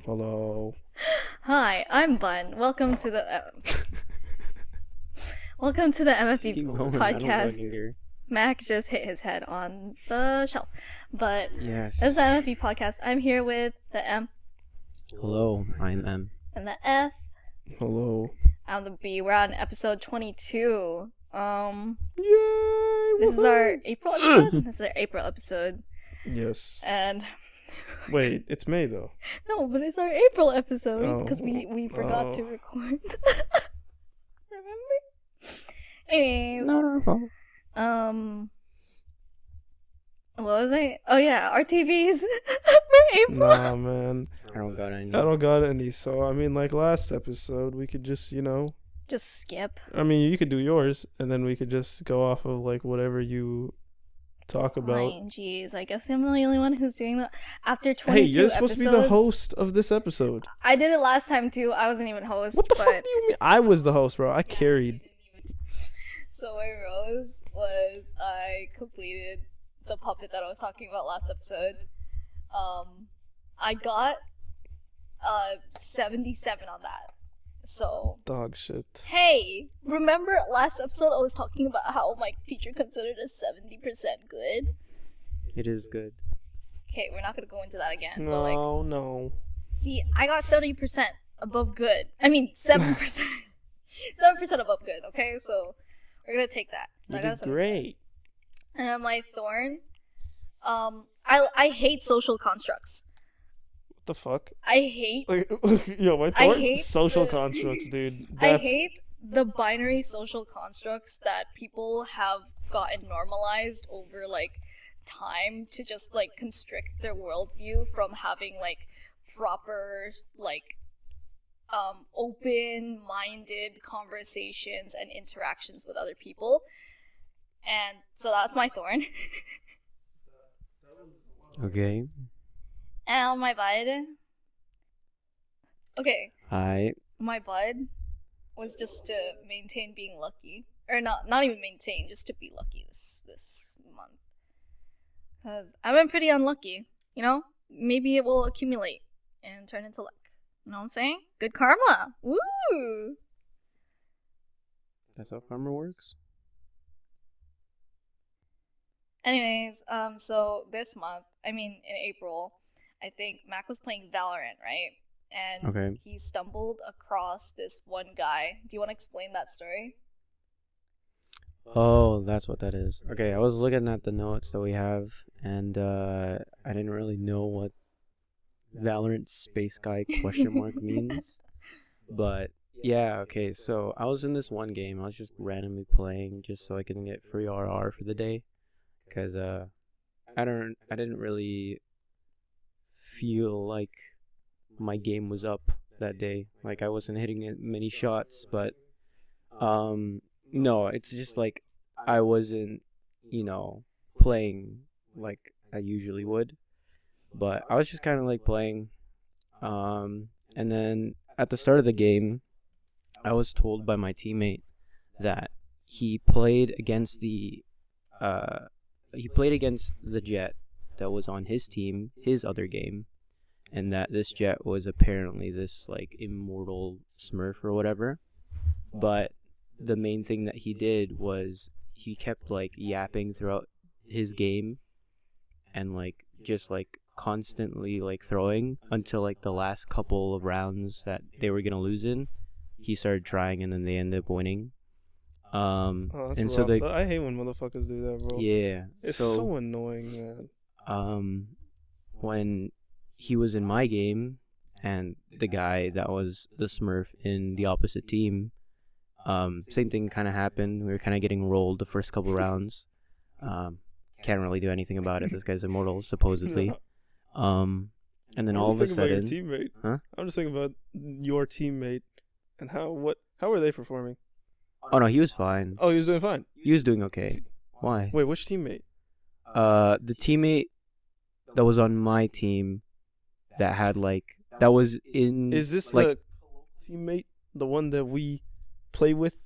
Hello. Hi, I'm Bun. Welcome to the Keep MFB going. I don't podcast. fucking care. Mac just hit his head on the shelf, but Yes. this is the MFB podcast. I'm here with the M Hello, I'm M. and the F. Hello. I'm the B. We're on episode 22. Yay! This is our April episode. This is our April episode, Yes. and Wait, it's May though. no, but it's our April episode because Oh. we forgot to Oh. record. Remember? Anyways. Not our fault. What was I? Oh yeah, RTVs for April. Nah, man. I don't got any. I don't got any. So I mean, like last episode, we could just, Just skip. I mean, you could do yours, and then we could just go off of like whatever you talk about. Fine, jeez. I guess I'm the only one who's doing that. After 22 Hey, you're supposed to be the episodes- host of this episode. I did it last time too. I wasn't even host. What the but... fuck do you mean? I was the host, bro. I carried. So my rose was I completed the puppet that I was talking about last episode. I got 77 on that. So Dog shit. hey, remember last episode I was talking about how my teacher considered us 70% good? It is good. Okay, we're not gonna go into that again. But like, No. see, I got 70% above good. I mean, 7%. 7% above good, okay? So, we're gonna take that. So You I got did a 7%. great. And my thorn, I hate social constructs. What the fuck? I hate, Yo, my I thought hate social the- constructs, dude. I That's... hate the binary social constructs that people have gotten normalized over, like, time to just, like, constrict their worldview from having, like, proper, like, open-minded conversations and interactions with other people. And so that's my thorn. Okay. And my bud. Okay, I. my bud was just to maintain being lucky. Or not even maintain, just to be lucky this month. Because I've been pretty unlucky, you know? Maybe it will accumulate and turn into luck. You know what I'm saying? Good karma! Woo! That's how karma works. Anyways, so this month, I mean in April, I think Mac was playing Valorant, right? And Okay. he stumbled across this one guy. Do you want to explain that story? Oh, that's what that is. Okay, I was looking at the notes that we have, and I didn't really know what Valorant Space Guy question mark means. But yeah, okay, so I was in this one game. I was just randomly playing just so I can get free RR for the day. Because I didn't really feel like my game was up that day. Like I wasn't hitting many shots, but no, it's just like I wasn't, playing like I usually would. But I was just kind of like playing. And then at the start of the game, I was told by my teammate that he played against the jet that was on his team, his other game, and that this jet was apparently this like immortal smurf or whatever. But the main thing that he did was he kept like yapping throughout his game and like just like constantly like throwing until like the last couple of rounds that they were gonna lose in, he started trying and then they ended up winning. Oh, that's And rough. so they, I hate when motherfuckers do that, bro. yeah, It's so annoying, man. when he was in my game and the guy that was the smurf in the opposite team, same thing kind of happened. We were kind of getting rolled the first couple rounds. Can't really do anything about it. This guy's immortal supposedly. And then all of a sudden, your teammate. Huh? I'm just thinking about your teammate and how are they performing? oh no, he was fine. Oh, he was doing fine. He was doing okay. Why? Wait, which teammate? The teammate that was on my team that had like that was in Is this like the teammate, the one that we play with?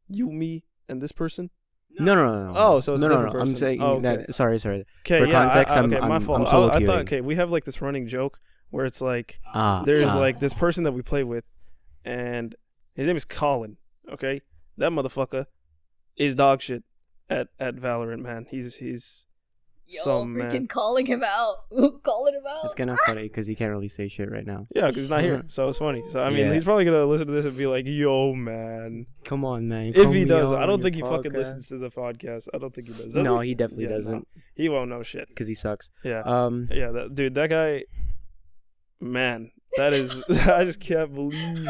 You, me, and this person? No. Oh, so it's a no. different person. I'm saying Oh, okay. that. Sorry. Okay, For yeah, context, okay, my I'm fault. solo I thought, queuing. okay, we have like this running joke where it's like Ah, there's ah. like this person that we play with, and his name is Colin. Okay, that motherfucker is dog shit at Valorant, man. He's Yo, some freaking man. calling him out. Calling him out. It's kind of funny because he can't really say shit right now. Yeah, because he's not here, so it's funny. So I mean, Yeah. he's probably gonna listen to this and be like, "Yo, man." Come on, man. You If call he me does, out I on don't your think he fucking podcast. listens to the podcast. I don't think he does. No, he? he definitely Yeah, no. doesn't He won't know shit. because he sucks. Yeah. Um. Dude, that guy, man, that is, I just can't believe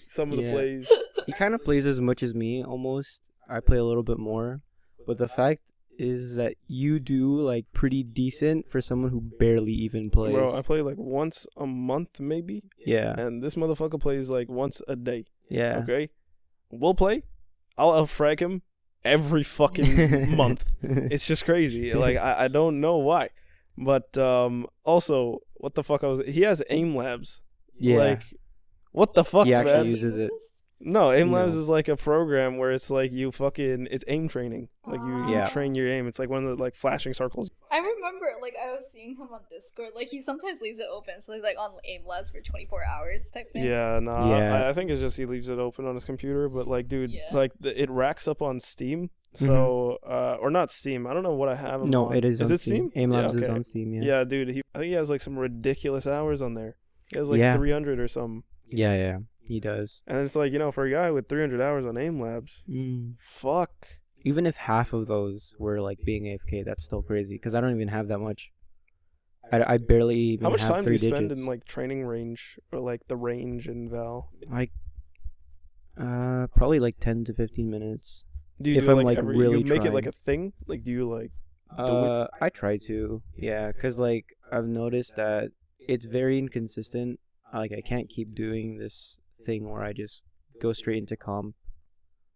some of the Yeah. plays. He kind of plays as much as me almost. I play a little bit more, but the fact is that you do like pretty decent for someone who barely even plays. Bro, I play like once a month maybe, Yeah. and this motherfucker plays like once a day. Yeah. Okay, we'll play. I'll frag him every fucking month. It's just crazy. Like I don't know why, but also what the fuck he has aim labs. Yeah. Like what the fuck, He actually man? uses it. No, aim labs No. is like a program where it's like it's aim training. Like you Yeah. train your aim. It's like one of the like flashing circles. I remember, like, I was seeing him on Discord. Like, he sometimes leaves it open, so he's like on aim labs for 24 hours type thing. Yeah, no, Yeah. I think it's just he leaves it open on his computer. But like, dude, Yeah. like it racks up on Steam. So or not Steam. I don't know what I have. Him No, on. it is on it Steam. Steam? Aim Labs Yeah, is okay. on Steam, yeah. Yeah, dude. I think he has like some ridiculous hours on there. He has like Yeah. 300 or something. Yeah, he does. And it's like, for a guy with 300 hours on aim labs, fuck. Even if half of those were like being AFK, that's still crazy because I don't even have that much. I barely even How much have time do you 3 spend digits. in like training range or like the range in Val? Like, probably like 10 to 15 minutes. Do you If do I'm, like like, every, really you make it like trying. a thing? Like do you like do it? I try to, yeah, because like I've noticed that it's very inconsistent. Like I can't keep doing this thing where I just go straight into comp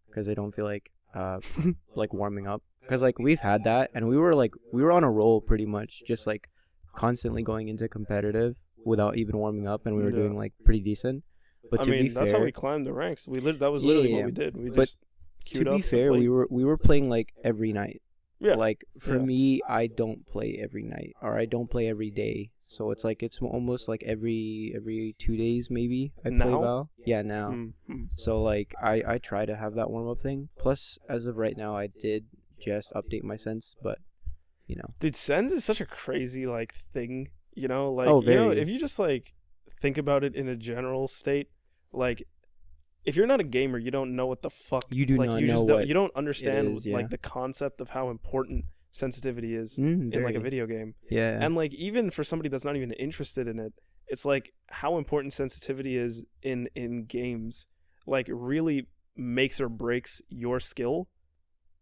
because I don't feel like like warming up. Because like we've had that and we were on a roll pretty much, just like constantly going into competitive without even warming up, and we were Yeah. doing like pretty decent. But I to mean, be that's fair, how we climbed the ranks. That was literally Yeah, what we did. We but just to queued up be and fair, played. we were playing like every night. Yeah. Like for Yeah. me, I don't play every night, or I don't play every day. So it's like it's almost like every 2 days maybe I play Now? Val. Yeah, now. Mm. So like I try to have that warm up thing. Plus, as of right now, I did just update my sense, but you know. Dude, Sens is such a crazy like thing, like Oh, very. if you just like think about it in a general state, like if you're not a gamer, you don't know what the fuck You do like not you know just what you don't understand is, yeah. like the concept of how important sensitivity is Mm, in like a very. video game. Yeah. And like even for somebody that's not even interested in it, it's like how important sensitivity is in games like really makes or breaks your skill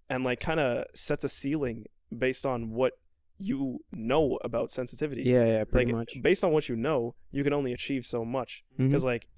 and like kind of sets a ceiling based on what you know about sensitivity. yeah, pretty Like much. based on what you know, you can only achieve so much Mhm. because like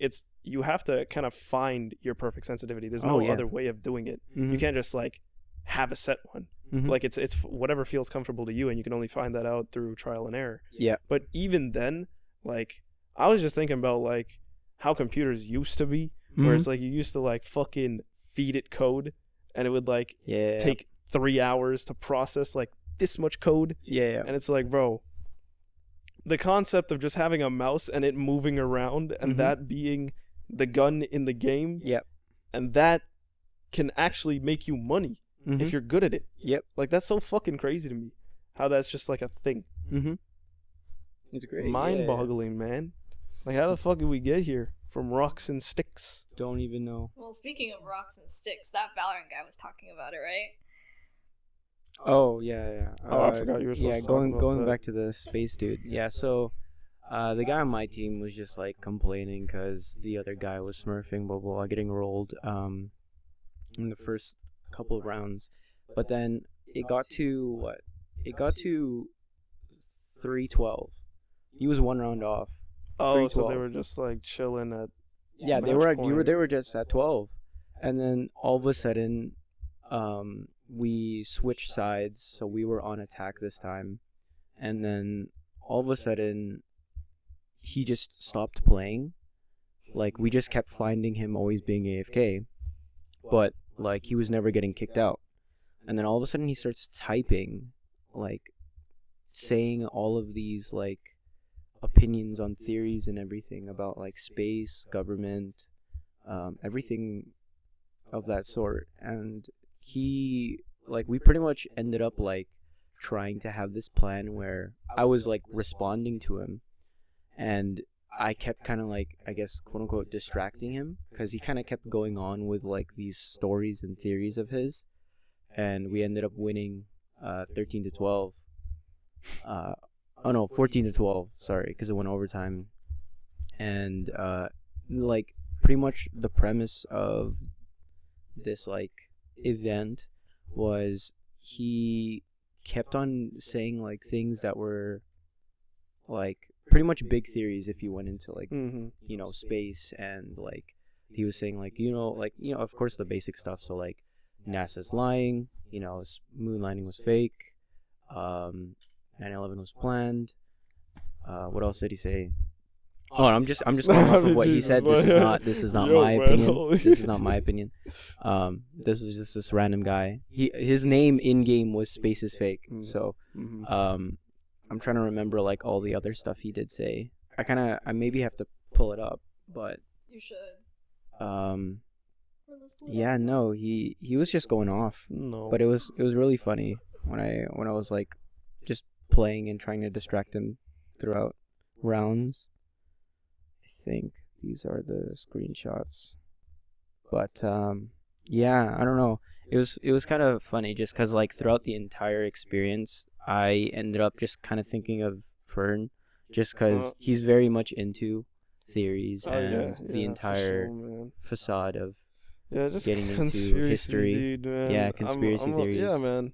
you have to kind of find your perfect sensitivity. There's Oh, no yeah. other way of doing it. Mhm. You can't just like have a set one. Mhm. Like it's whatever feels comfortable to you, and you can only find that out through trial and error. Yeah. But even then, like I was just thinking about like how computers used to be, where it's like you used to like fucking feed it code, and it would like Yeah. take 3 hours to process like this much code, Yeah. and it's like, bro, the concept of just having a mouse and it moving around and Mhm. that being the gun in the game, Yep. and that can actually make you money Mhm. if you're good at it. Yep. Like that's so fucking crazy to me. How that's just like a thing. Mhm. It's great. Mind-boggling, man. Like how the fuck did we get here from rocks and sticks? Don't even know. Well, speaking of rocks and sticks, that Valorant guy was talking about it, right? Oh yeah. Oh, I forgot you were supposed Yeah, to talk going about going that. back to the space dude. Yeah, so the guy on my team was just like complaining because the other guy was smurfing, blah blah, blah, getting rolled in the first couple of rounds, but then it got to what? It got to 3-12. He was 1 round off. Oh, so they 3-12. were just like chilling at. Yeah, they match were point. they were just at 12, and then all of a sudden, we switched sides, so we were on attack this time, and then all of a sudden, he just stopped playing. Like we just kept finding him always being AFK, but like he was never getting kicked out. and then all of a sudden he starts typing, like, saying all of these, like, opinions on theories and everything about, like, space, government, everything of that sort. And he, like, we pretty much ended up, like, trying to have this plan where I was, like, responding to him, and I kept kind of, like, I guess, quote unquote, distracting him, because he kind of kept going on with, like, these stories and theories of his, and we ended up winning 13-12. 14-12, sorry, because it went overtime. And like, pretty much the premise of this, like, event was he kept on saying, like, things that were, like, pretty much big theories if you went into, like, you know, space. And, like, he was saying, like, of course, the basic stuff. So, like, NASA's lying, you know, moon landing was fake, 9/11 was planned. What else did he say? Oh, I'm just going off of what he said. This is not my opinion. This is not my opinion. This was just this random guy. His name in game was Space is Fake. So, I'm trying to remember, like, all the other stuff he did say. I maybe have to pull it up, but You should. Yeah, no, he was just going off. No. But it was really funny when I was, like, just playing and trying to distract him throughout rounds. I think these are the screenshots. But yeah, I don't know. It was kind of funny just cuz, like, throughout the entire experience, I ended up just kind of thinking of Fern just cuz he's very much into theories and the entire facade of just getting into conspiracy, history. dude, man. Yeah, conspiracy theories. Yeah, man.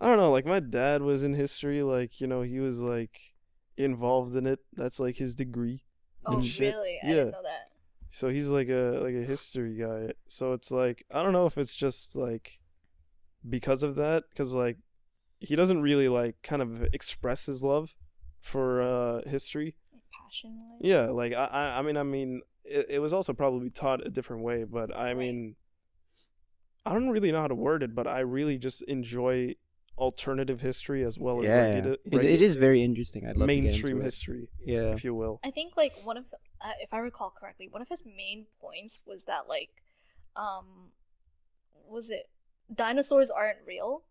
I don't know, like, my dad was in history, like, you know, he was, like, involved in it. That's, like, his degree. Oh, and shit. really? I didn't know that. So he's like a history guy. So it's like, I don't know if it's just, like, because of that, because, like, he doesn't really, like, kind of express his love for history. Passion-wise? Yeah, like, I mean, it was also probably taught a different way, but I mean, I don't really know how to word it, but I really just enjoy alternative history as well as it is very interesting. I'd love mainstream to get into history, yeah, if you will. I think, like, one of, if I recall correctly, one of his main points was that, like, was it dinosaurs aren't real?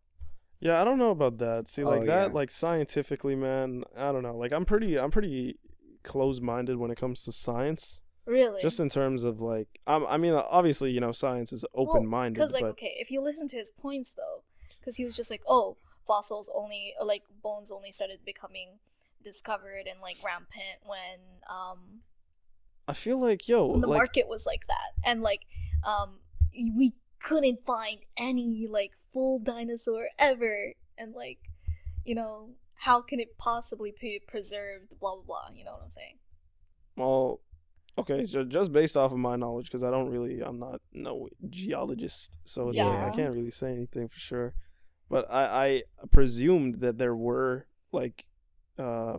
Yeah, I don't know about that. See, like, that, yeah. like, scientifically, man, I don't know. Like, I'm pretty close-minded when it comes to science. Really? Just in terms of, like, I mean, obviously, you know, science is open-minded. Because, like, but okay, if you listen to his points, though, because he was just like, oh, fossils only, or, like, bones only started becoming discovered and, like, rampant when I feel like, when the like, market was like that, and, like, we couldn't find any, like, full dinosaur ever, and, like, you know, how can it possibly be preserved, blah blah blah, you know what I'm saying? well, okay, just based off of my knowledge, because I'm not no geologist, so it's like, I can't really say anything for sure. But I presumed that there were, like,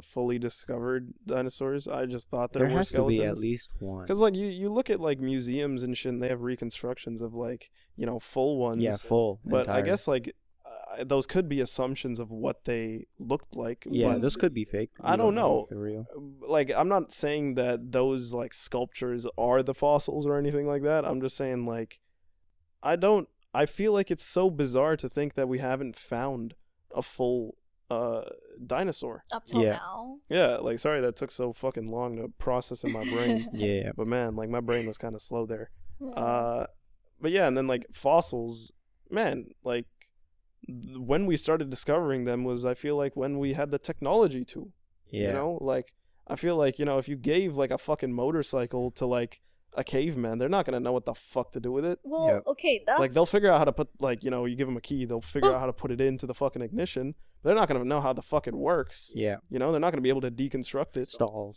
fully discovered dinosaurs. I just thought there were skeletons. There has to be at least one. Because, like, you look at, like, museums and shit, and they have reconstructions of, like, you know, full ones. Yeah, full. But entire. I guess, like, those could be assumptions of what they looked like. Yeah, but those could be fake. I don't know. They're real. Like, I'm not saying that those, like, sculptures are the fossils or anything like that. I'm just saying, like, I feel like it's so bizarre to think that we haven't found a full dinosaur Up till now. Yeah, like, sorry that took so fucking long to process in my brain. Yeah. But man, like, my brain was kind of slow there. But yeah, and then, like, fossils, man, like, when we started discovering them was, I feel like, when we had the technology to. Yeah. You know, like, I feel like, you know, if you gave, like, a fucking motorcycle to, like, a caveman, they're not gonna know what the fuck to do with it. Well, okay, that's... Like, they'll figure out how to put, like, you know, you give them a key, they'll figure out how to put it into the fucking ignition. But they're not gonna know how the fuck it works. Yeah. You know, they're not gonna be able to deconstruct it. Stall.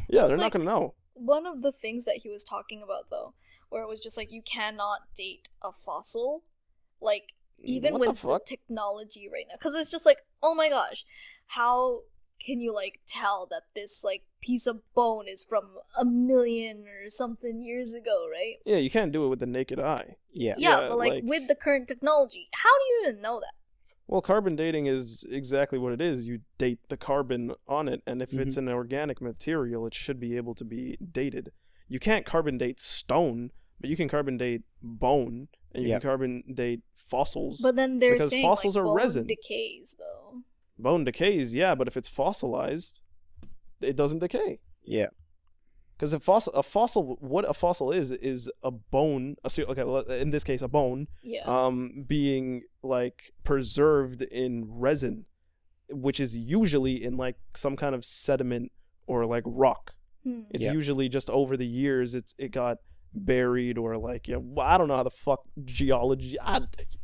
Yeah, they're not gonna know. One of the things that he was talking about, though, where it was just like, you cannot date a fossil, like, even What with the fuck? the technology right now. Because it's just like, oh my gosh, how can you like tell that this like piece of bone is from 1,000,000 or something years ago, right? Yeah, you can't do it with the naked eye. Yeah. Yeah, but like with the current technology, how do you even know that? Well, carbon dating is exactly what it is. You date the carbon on it, and if it's an organic material, it should be able to be dated. You can't carbon date stone, but you can carbon date bone, and you can carbon date fossils. But then they're because saying fossils like are bone resin. decays though. Bone decays, yeah, but if it's fossilized, it doesn't decay. Yeah. Because what a fossil is a bone. Okay, in this case, a bone. Yeah. Being like preserved in resin, which is usually in like some kind of sediment or like rock. It's usually just over the years it got buried or like I don't know how the fuck geology.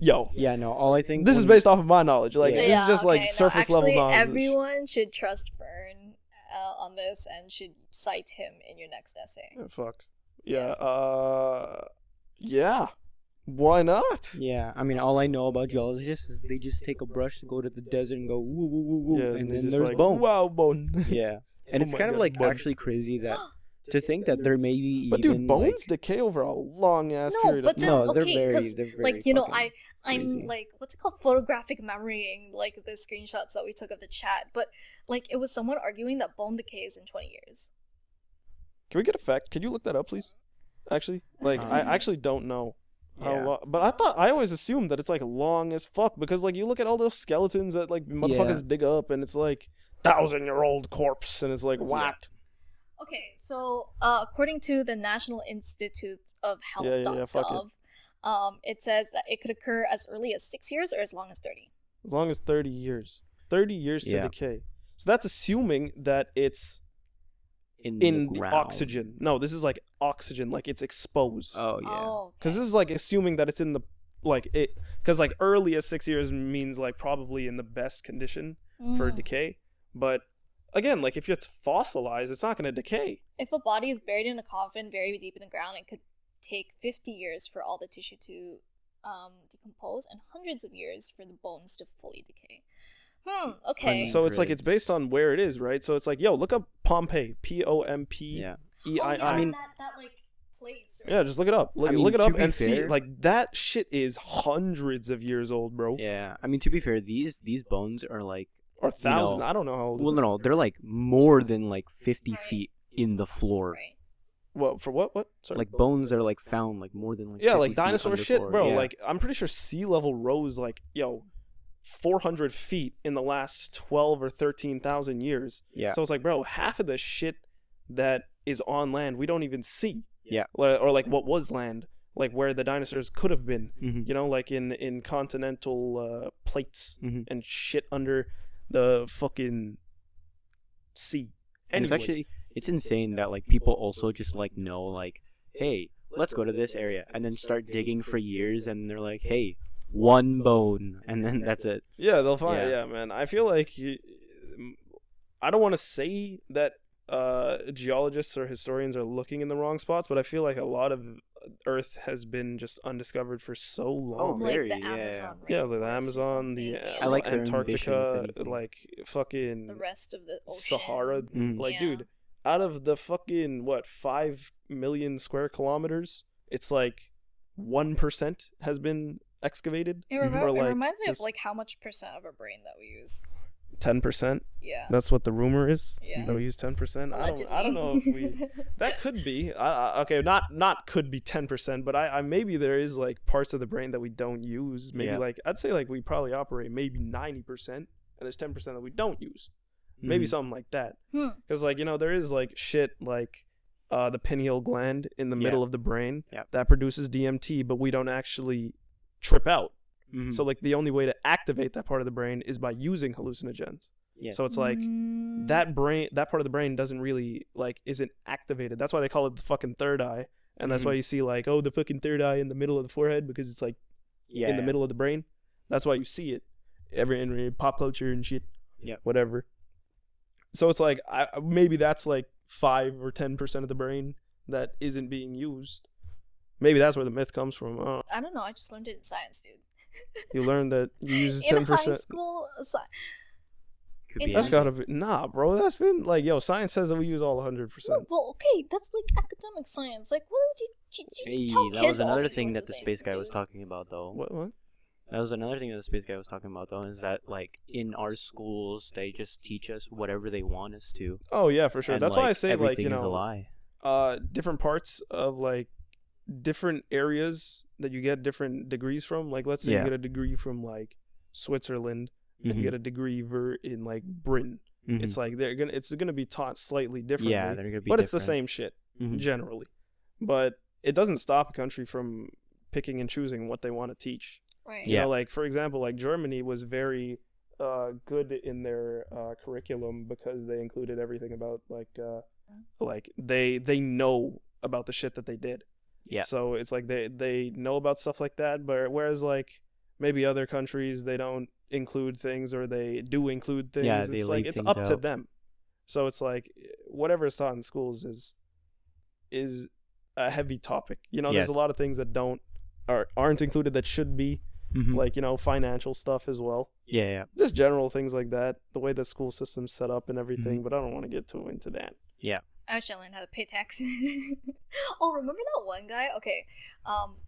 Yeah, no. All I think this is based off of my knowledge. Like this is just like surface level knowledge. Everyone should trust Fern on this and should cite him in your next essay. Fuck. Yeah. Yeah. Why not? Yeah, I mean, all I know about geologists is they just take a brush, go to the desert, and go woo woo woo woo, Yeah, and then just there's like, bone. Wow, bone. Yeah, and Oh it's my kind of God, like bone. actually crazy that to think that there may be But even dude, bones like, decay over a long ass No, period but of then time. No, they're okay, very- because they're very like you know, fucking I'm crazy. like what's it called, photographic memorying like the screenshots that we took of the chat, but like it was someone arguing that bone decays in 20 years. Can we get a fact? Can you look that up, please? Actually, like I actually don't know how Yeah. long, but I always assumed that it's like long as fuck because like you look at all those skeletons that like motherfuckers dig up and it's like 1,000-year-old corpse and it's like what? Okay, so according to the National Institute of Health.gov, fuck it says that it could occur as early as 6 years or as long as 30. As long as 30 years. 30 years to Yeah. decay. So that's assuming that it's in the the ground. oxygen. No, this is like oxygen, like it's exposed. Oh yeah. Oh, Because this is like assuming that it's in the like it. Because like early as 6 years means like probably in the best condition for decay. But again, like if it's fossilized, it's not going to decay. If a body is buried in a coffin very deep in the ground, it could take 50 years for all the tissue to decompose and hundreds of years for the bones to fully decay. Okay. So it's like it's based on where it is, right? So it's like, yo, look up Pompeii, Pompei. Yeah. I mean, that like place. Right? yeah, just look it up. Look, I mean, look it to up be and see. fair- Like that shit is hundreds of years old, bro, Yeah, I mean, to be fair, these bones are like or thousands. know, I don't know how old. well, it is. no, they're like more than like 50 Right. feet in the floor. Right. What for? What? Sorry. Like bones are like found like more than like Yeah, 50 like feet dinosaur under shit, floor. bro. Yeah. Like I'm pretty sure sea level rose like 400 feet in the last 12 or 13,000 years. Yeah. So it's like, bro, half of the shit that is on land we don't even see. Yeah. Or like what was land, like where the dinosaurs could have been. Mhm. You know, like in continental plates Mhm. and shit under the fucking sea. And it's Anyways. actually it's insane that like people also just like know like, hey, let's go to this area and then start digging for years and they're like, hey, one bone and then that's it. Yeah, they'll find. Yeah. Yeah, man. I feel like I don't want to say that geologists or historians are looking in the wrong spots, but I feel like a lot of Earth has been just undiscovered for so long. Like Very, the yeah. Amazon. Yeah, the rainforest or Amazon, something, the yeah. I like their Antarctica, ambition, if anything. like fucking the rest of the ocean. Sahara. Mhm. Like, Yeah. dude, out of the fucking 5 million square kilometers, it's like 1% has been excavated. It, Or, it like, reminds me of this- like how much percent of our brain that we use. 10%. Yeah. That's what the rumor is. Yeah. They'll use 10%. Allegedly. I don't know if we. That could be. Okay, not could be 10%, but I maybe there is like parts of the brain that we don't use. Maybe Yeah. like I'd say like we probably operate maybe 90%, and there's 10% that we don't use. Maybe Mhm. something like that. Hmm. Because like there is like shit like the pineal gland in the Yeah. middle of the brain Yeah. that produces DMT, but we don't actually trip out. Mhm. So like the only way to activate that part of the brain is by using hallucinogens. Yes. So it's like Mm. that part of the brain doesn't really like isn't activated. That's why they call it the fucking third eye, and that's Mhm. why you see like the fucking third eye in the middle of the forehead because it's like in the middle of the brain. That's why you see it in pop culture and shit. Yeah. Whatever. So it's like maybe that's like 5 or 10% of the brain that isn't being used. Maybe that's where the myth comes from. I don't know. I just learned it in science, dude. You learned that you use In 10%. high school, Could In be That's high gotta school be bro. That's been like, yo, science says that we use all 100%. No, well, okay, that's like academic science. Like, what would you just Hey, tell that kids was all another these thing sorts that of the things, space guy was dude? talking about, though. What? That was another thing that the space guy was talking about, though, is that, like, in our schools, they just teach us whatever they want us to. Oh yeah, for sure. And, That's like, why I say, like, everything is a lie. different parts of like different areas that you get different degrees from. Like, let's say you Yeah. get a degree from like Switzerland and you Mhm. get a degree in like Britain. Mhm. It's like it's gonna be taught slightly differently. Yeah, they're gonna be but it's the different. same shit Mhm. generally. But it doesn't stop a country from picking and choosing what they want to teach. Right. You Yeah. know, like for example, like Germany was very good in their curriculum because they included everything about like they know about the shit that they did. Yeah. So it's like they know about stuff like that, but whereas like maybe other countries they don't include things or they do include things. Yeah, they it's like leave it's things up to out. them. So it's like whatever is taught in schools is a heavy topic. You know, there's a Yes. lot of things that aren't included that should be, Mhm. like, you know, financial stuff as well. Yeah. Just general things like that, the way the school system's set up and everything, Mm-hmm. but I don't want to get too into that. I wish I learned how to pay taxes. Oh, remember that one guy? Okay,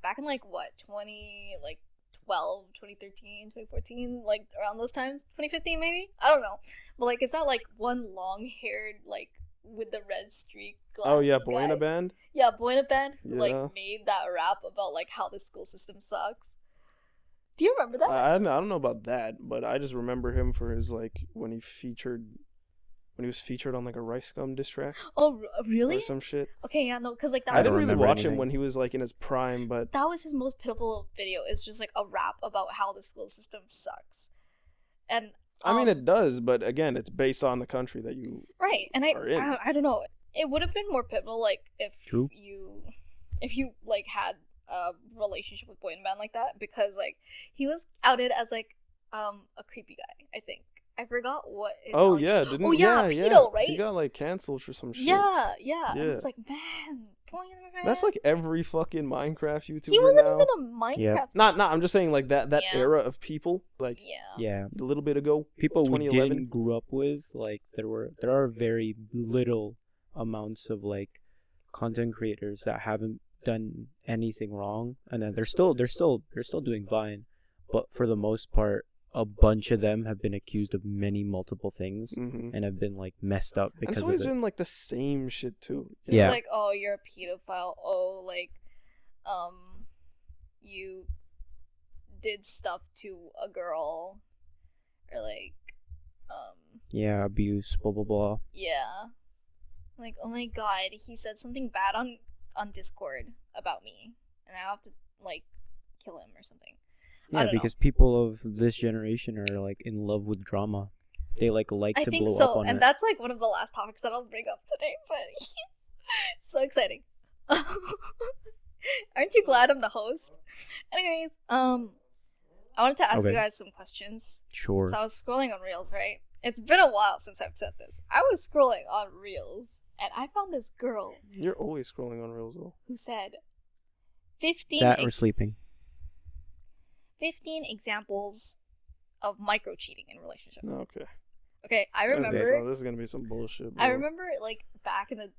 back in like what 2012, 2013, 2014, like around those times, 2015 maybe. I don't know, but like, is that like one long-haired like with the red streak glasses? Oh yeah, guy? Buena Band. Yeah, Buena Band who Yeah. like made that rap about like how the school system sucks. Do you remember that? I don't know about that, but I just remember him for his like when he was featured on like a Rice Gum diss track Oh, really? or some shit. Okay, yeah, no, because like that I was didn't really remember watch him anything. when he was like in his prime, but that was his most pitiful video. It's just like a rap about how the school system sucks, and I mean it does. But again, it's based on the country that you. right. And are in. I don't know. It would have been more pivotal like if True. you like had a relationship with Boy and Band like that, because like he was outed as like a creepy guy. I think I forgot what. Oh yeah, didn't? Oh yeah, yeah, pedo, right? He got like canceled for some shit. Yeah. And Yeah. it's like, man, Boy and Band. That's like every fucking Minecraft YouTuber he wasn't now. even a Minecraft. Yep. Not. I'm just saying like that Yeah. era of people like Yeah. Yeah. a little bit ago. People we 2011. didn't grew up with, like there are very little amounts of like content creators that haven't done anything wrong, and then they're still doing fine, but for the most part, a bunch of them have been accused of multiple things Mm-hmm. and have been like messed up And because it's of always it. been like the same shit too. It's Yeah. like, oh, you're a pedophile. Oh, like, you did stuff to a girl, or like, Yeah, abuse, blah blah blah. yeah, like, oh my god, he said something bad on Discord about me, and I have to like kill him or something. I Yeah, don't know. because people of this generation are like in love with drama. They like I to think blow up so, on and it. that's like one of the last topics that I'll bring up today. But so exciting! Aren't you glad I'm the host? Anyways, I wanted to ask you Okay. guys some questions. Sure. So I was scrolling on Reels, right? It's been a while since I've said this. I was scrolling on Reels, and I found this girl You're always scrolling on Reels though. who said 15 That or sleeping. 15 examples of micro cheating in relationships. Okay. Okay, I remember. This is gonna be some bullshit. Bro. I remember, like, back in the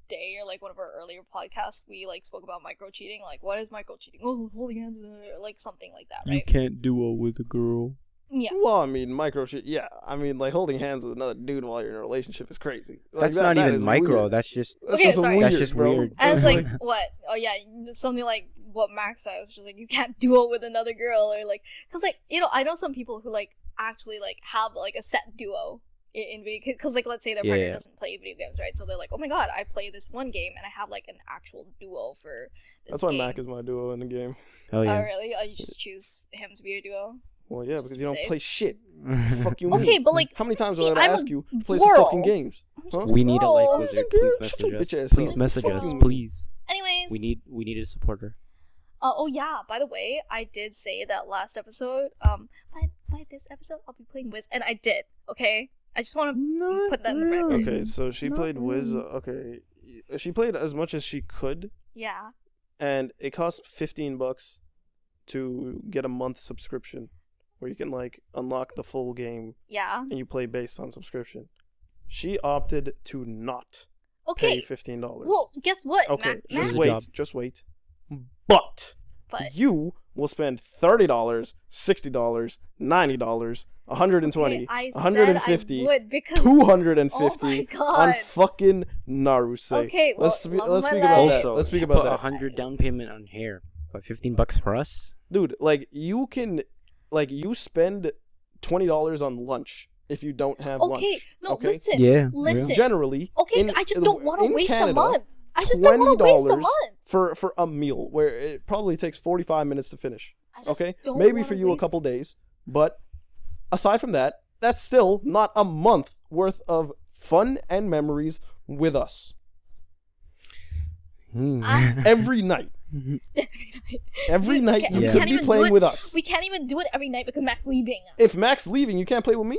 day, or like one of our earlier podcasts, we like spoke about micro cheating. Like, what is micro cheating? Oh, holding hands with her, like something like that, You right? can't duo with a girl. Yeah. Well, I mean, micro shit. Yeah, I mean, like holding hands with another dude while you're in a relationship is crazy. Like, That's that not even is micro. weird. That's just That's Okay, just sorry. That's just bro. weird. I was That's like, what? Oh yeah, something like what Max said. It's just like you can't duo with another girl, or like, cause like, you know, I know some people who like actually like have like a set duo in video, cause like let's say their partner Yeah. doesn't play video games, right? So they're like, oh my god, I play this one game and I have like an actual duo for this That's why game. Mac is my duo in the game. Oh Oh yeah. really? Oh, you just choose him to be your duo? Well, yeah, Just because to you don't save. play shit. Fuck you. Okay, mean? but like, How many times see, did I I'm a ask you to play some girl. fucking games? I'm Huh? just We need a life girl. wizard. Girl, Please shut your message bitch us. ass Please up. message Fuck us. you. Please. Anyways, We need to support her. oh yeah, by the way, I did say that last episode. By this episode, I'll be playing Wiz, and I did. Okay, I just want to put that in the record. Okay, so she Not played Wiz. really. Okay, she played as much as she could, Yeah. and it cost $15 to get a month subscription. where you can like unlock the full game Yeah. and you play based on subscription. She opted to not Okay. pay $15. Well, guess what? Okay, Matt? just wait. But But you will spend $30, $60, $90, $120, okay, I $150, said I would because $250 oh my on god. fucking Naruse. Okay, well, let's love of my speak life. about that. Also, Let's speak she about put that. 100 down payment on hair. What, $15 for us? Dude, like you can like you spend $20 on lunch if you don't have lunch. Okay, no, okay? listen. Yeah. Listen. Generally, Okay, I just don't want to in waste Canada, a month. I just don't want to waste a $20 month. for a meal where it probably takes 45 minutes to finish. I just Okay, don't maybe wanna for you a waste- couple days, but aside from that, that's still not a month worth of fun and memories with us every night. Every Dude, night okay, you we could can't be even do playing it. with us. We can't even do it every night because Mac's leaving. If Mac's leaving, you can't play with me.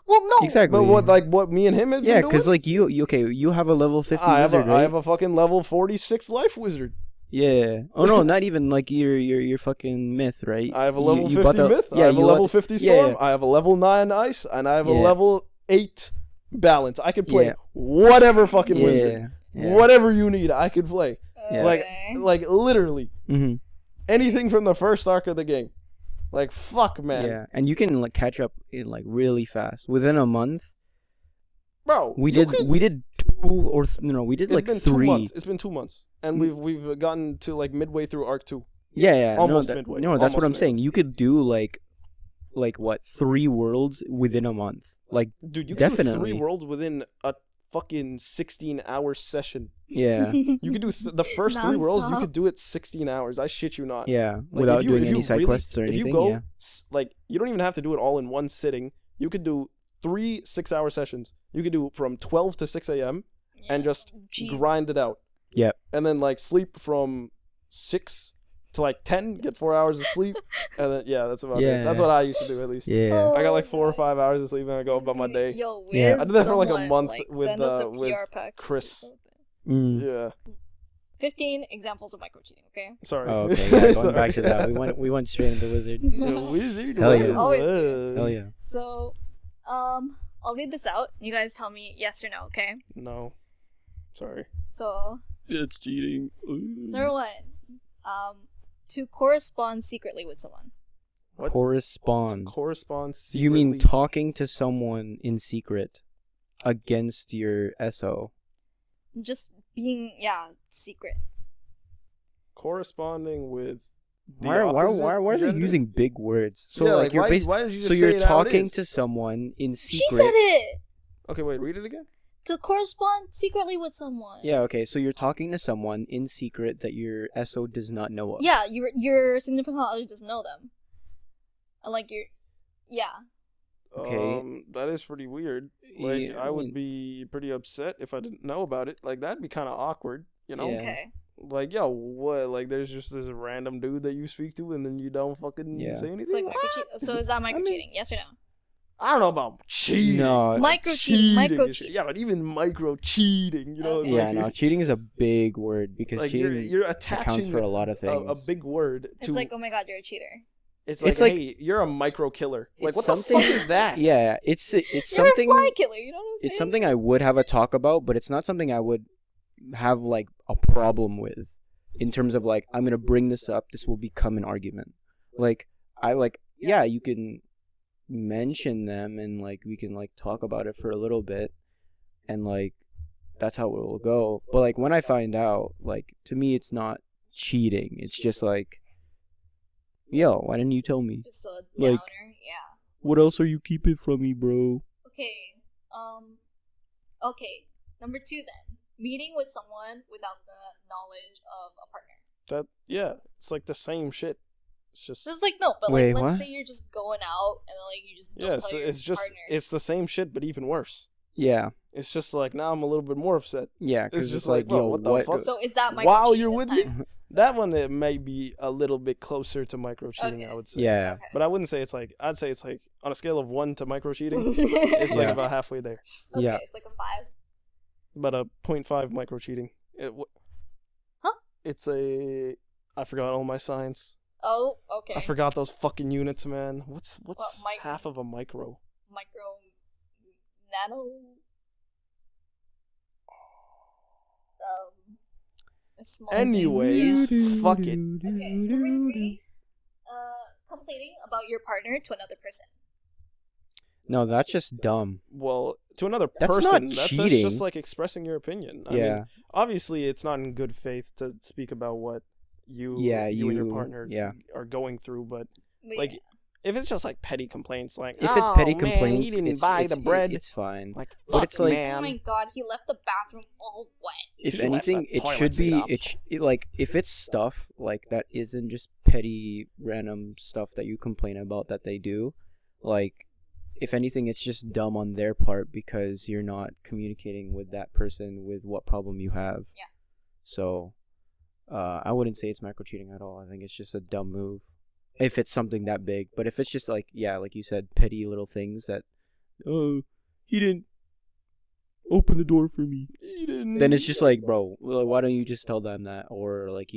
Well, no. Exactly. But what me and him have Yeah, been doing? because like you have a level 50 wizard, right? I have a fucking level 46 life wizard. Yeah. Oh no, not even like your fucking myth, right? I have a You- level you 50 bought the- myth. Yeah, I have a you level bought- 50 yeah, storm. yeah. I have a level 9 ice, and I have a Yeah. level 8 balance. I could play Yeah. whatever fucking wizard, Yeah. whatever you need. I could play Yeah. like literally Mm-hmm. anything from the first arc of the game. Like fuck, man, Yeah, and you can like catch up in like really fast within a month. bro. We you did could- we did 2 or no, we did It's like been 3. 2 months. It's been 2 months, and Mm. we've gotten to like midway through arc 2. Yeah, Almost no, midway. No, that's what Almost I'm saying. You could do like what 3 worlds within a month. Like Dude, you can do Definitely. 3 worlds within a fucking 16-hour session. yeah, You could do the first 3 worlds. You Non-stop. could do it 16 hours. I shit you not. yeah, Like, without if you- doing if any you side really- quests or if anything. you go Yeah, like you don't even have to do it all in one sitting. You could do 3 6-hour sessions. You could do from 12 to 6 a.m. and just Jeez. grind it out. Yep. And then like sleep from 6 to like 10, get 4 hours of sleep, and then that's about it. That's Yeah. what I used to do at least. yeah. I got like 4 or God. 5 hours of sleep and I go about my day. Yo, Yeah. Wiz, I did that for, like, a someone, month like, with, send us a with PR pack. Chris. Mm. Yeah. 15 examples of micro cheating. Okay. Sorry. Oh, okay. Yeah, going Sorry. back to that, we went straight into wizard. The wizard. Hell yeah. Always was. Hell yeah. So, I'll read this out. You guys tell me yes or no. Okay. No. Sorry. So, It's cheating. number 1, to correspond secretly with someone. What? Correspond. Correspond. You mean secretly- talking to someone in secret against your SO? Just being, secret. corresponding with. the Why opposite are they gender? using big words? So Yeah, like you're why, basically why did you just so say you're it how it talking is? to someone in secret. She said it. Okay, wait. Read it again. To correspond secretly with someone. Yeah, okay. So you're talking to someone in secret that your SO does not know of. Yeah, your significant other doesn't know them. And like yeah. Okay. That is pretty weird. Like, Yeah, I would mean- be pretty upset if I didn't know about it. Like, that'd be kind of awkward, you know? Yeah. Okay. Like, yo, what? Like, there's just this random dude that you speak to, and then you don't fucking Yeah. say It's anything. like micro So is that micro mean- cheating? Yes or no? I don't know about cheating. No. Micro cheating, micro is- cheating. Yeah, but even micro cheating, you know? It's Yeah, like, no, cheating is a big word because like cheating you're attaching accounts for a lot of a things. big word to. It's like, oh my god, you're a cheater. It's it's like, like- hey, you're a micro killer. Like, it's what something- the fuck is that? Yeah, it's You're something. a fly killer, you know what I'm saying? It's something I would have a talk about, but it's not something I would have like a problem with in terms of like I'm gonna bring this up. This will become an argument. Like I like yeah, you can mention them and like we can like talk about it for a little bit, and like that's how it will go. But like when I find out, like to me, it's not cheating. It's just like, yo, why didn't you tell me? Just a downer, Like- yeah. What else are you keeping from me, bro? Okay. Okay. Number 2 then. Meeting with someone without the knowledge of a partner. It's like the same shit. It's just Just like no, but Wait, like let's what? say you're just going out and then like you just don't yeah, tell your it's just partner. it's the same shit, but even worse. Yeah, It's just like now I'm a little bit more upset. yeah, because It's it's just like, like, bro, yo, what the what? fuck? So is that micro While cheating you're this with me, time? that one it may be a little bit closer to micro cheating. Okay. I would say. Yeah, Okay. But I wouldn't say it's like. I'd say it's like on a scale of 1 to micro cheating, it's like Yeah. about halfway there. Okay, Yeah. it's like a 5. About a 0.5 micro cheating. Huh? It's a. I forgot all my science. Oh, okay. I forgot those fucking units, man. What's What, half of a micro? Micro, nano. A small thing. Anyways, Yeah. fuck it. Okay. Number 3. Complaining about your partner to another person. No, that's just dumb. Well, to another That's person, not that's cheating. just like expressing your opinion. I Yeah. mean, obviously, it's not in good faith to speak about what you and your partner are going through, but like, yeah. if it's just like petty complaints, like If it's petty man, complaints, he didn't it's, buy it's, the bread. it's fine. Like, But fuck, it's like- man. Oh my god, he left the bathroom all wet. If He left anything, the it toilet should seat be up. like if it's stuff like that isn't just petty random stuff that you complain about that they do, like if anything, it's just dumb on their part because you're not communicating with that person with what problem you have. Yeah. So, I wouldn't say it's micro cheating at all. I think it's just a dumb move. If it's something that big, but if it's just like like you said, petty little things that, oh, he didn't open the door for me. He didn't. Then it's just like, bro, why don't you just tell them that? Or like,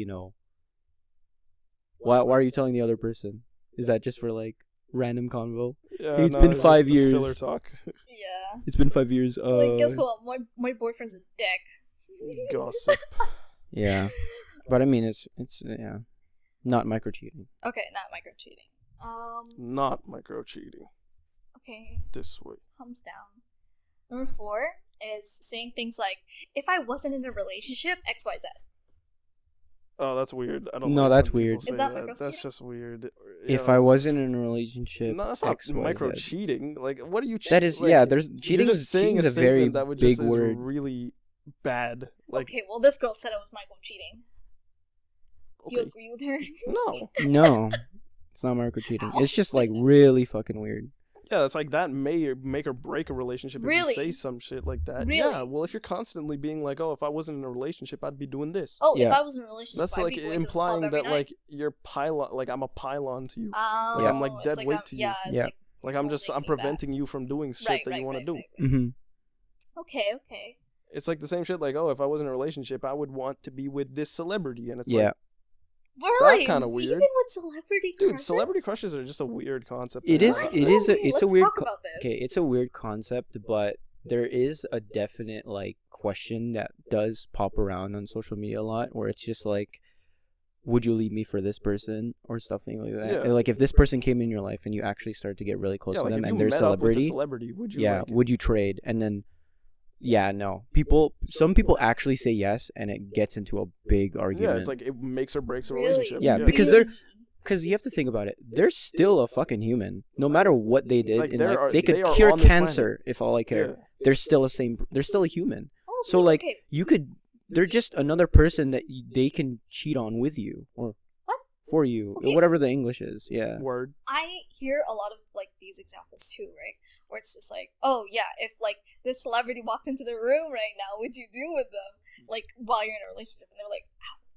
why are you telling the other person? Is that just for like random convo? Yeah, It's been just 5 the years. Filler talk. Yeah. It's been 5 years. Like, guess what? My boyfriend's a dick. Gossip. Yeah, but I mean, it's not micro cheating. Okay, not micro cheating. Not micro cheating. Okay, This way. thumbs down. Number 4 is saying things like, "If I wasn't in a relationship, X, Y, Z." Oh, that's weird. I don't. No, like that's when people weird. say Is that micro That's cheating? just weird. If I wasn't in a relationship, No, that's not X, Y, micro Z. cheating. Like, what are you? That is, like, there's you're cheating. just saying Cheating is a statement very that would big just is word. really bad. Like, Okay, well, this girl said it was micro cheating. Do you okay. agree with her? No. No, it's not micro cheating. It's just like really fucking weird. Yeah, it's like that may make or break a relationship if Really? you say some shit like that. Really? Yeah, well, if you're constantly being like, "Oh, if I wasn't in a relationship, I'd be doing this." Oh, if Yeah. I was in a relationship, That's I'd like be going to the implying club every that night. like you're pylon, like I'm a pylon to you. Oh, like, I'm, like, it's dead like weight I'm- to you. Yeah, it's Yeah. like Like I'm holding me back. preventing you from doing shit Right, that right, you want to right, do. right, right. Mm-hmm. Okay. It's like the same shit. Like, oh, if I was in a relationship, I would want to be with this celebrity, and it's Yeah. like, Really? kinda weird. Even with celebrity dude, crushes? celebrity crushes are just a weird concept. It man. is. What? It is. Okay, It's a let's weird. talk about this. Okay, it's a weird concept, but there is a definite like question that does pop around on social media a lot, where it's just like, would you leave me for this person or something like that? Yeah. Like if this person came in your life and you actually started to get really close Yeah, to like them if and you they're met up with a celebrity, celebrity, would you? yeah, like, would you trade? And then, yeah, no. Some people actually say yes, and it gets into a big argument. yeah, it's like it makes or breaks a Really? relationship. Yeah, because Because you have to think about it. They're still a fucking human. No matter what they did Like, in they life, are- they could they are cure on this cancer if all I care. Yeah. They're still They're still a human. Oh, So like okay. you could. They're just another person that they can cheat on with you or What? for you, Okay. whatever the English is. Yeah. Word. I hear a lot of like these examples too, right? Where it's just like, oh yeah, if like this celebrity walked into the room right now, would you do with them? Like while you're in a relationship, and they're like,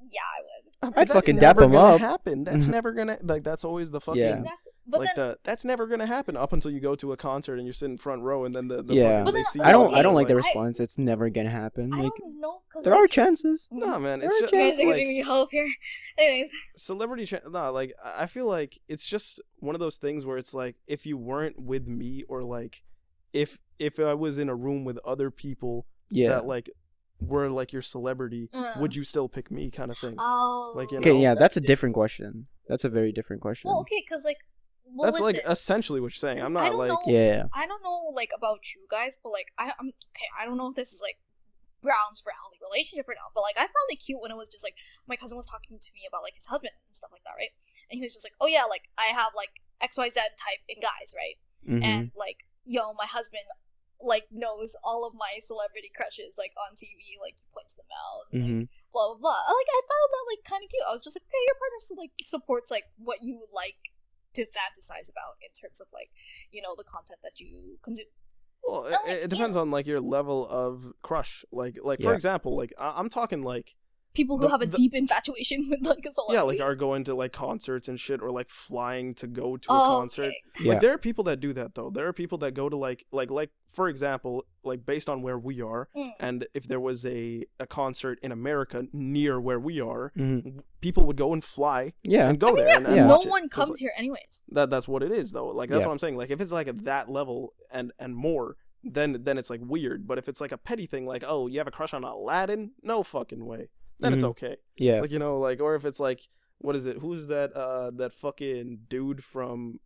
yeah, I would. I'd That's fucking never dap 'em gonna up. Happen. That's never gonna like. That's always the fucking. Yeah. Exactly. But like then that's never gonna happen up until you go to a concert and you're sitting front row and then the Yeah. fucking, But they then- see I you don't. and I don't they're like the response. It's never gonna happen. I Like don't know because there are chances. No, man, There it's are just You guys are like giving me hope here. Anyways, celebrity. No, like I feel like it's just one of those things where it's like if you weren't with me or like if I was in a room with other people Yeah. that like were like your celebrity, would you still pick me? Kind of thing. oh, Like, you Okay. know? Yeah. That's a different question. That's a very different question. well, okay, because like, well, That's like listen, essentially what you're saying. 'cause I'm I not don't like know- Yeah. I don't know like about you guys, but like I'm okay. I don't know if this is like grounds for a healthy relationship or not, but like I found it cute when it was just like my cousin was talking to me about like his husband and stuff like that, right? And he was just like, oh yeah, like I have like XYZ type in guys, right? Mhm. And like, yo, my husband like knows all of my celebrity crushes like on TV, like he points them out, and, like, Mhm. blah blah blah. Like I found that like kind of cute. I was just like, okay, your partner still like supports like what you like to fantasize about in terms of like, you know, the content that you consume. Well, like, it depends on like your level of crush. Like for Yeah. example, like I'm talking like people who have a deep infatuation with like a celebrity. Yeah, like are going to like concerts and shit, or like flying to go to a concert. Okay. Yeah. Like there are people that do that though. There are people that go to like for example, like based on where we are, and if there was a concert in America near where we are, people would go and fly and go there. And no watch it. one comes here anyways. That's what it is though. Like that's what I'm saying. Like if it's like at that level and more, then it's like weird. But if it's like a petty thing, like oh you have a crush on Aladdin, no fucking way. Then it's okay. Yeah. Like, you know, like, or if it's like, what is it? Who's that, that fucking dude from,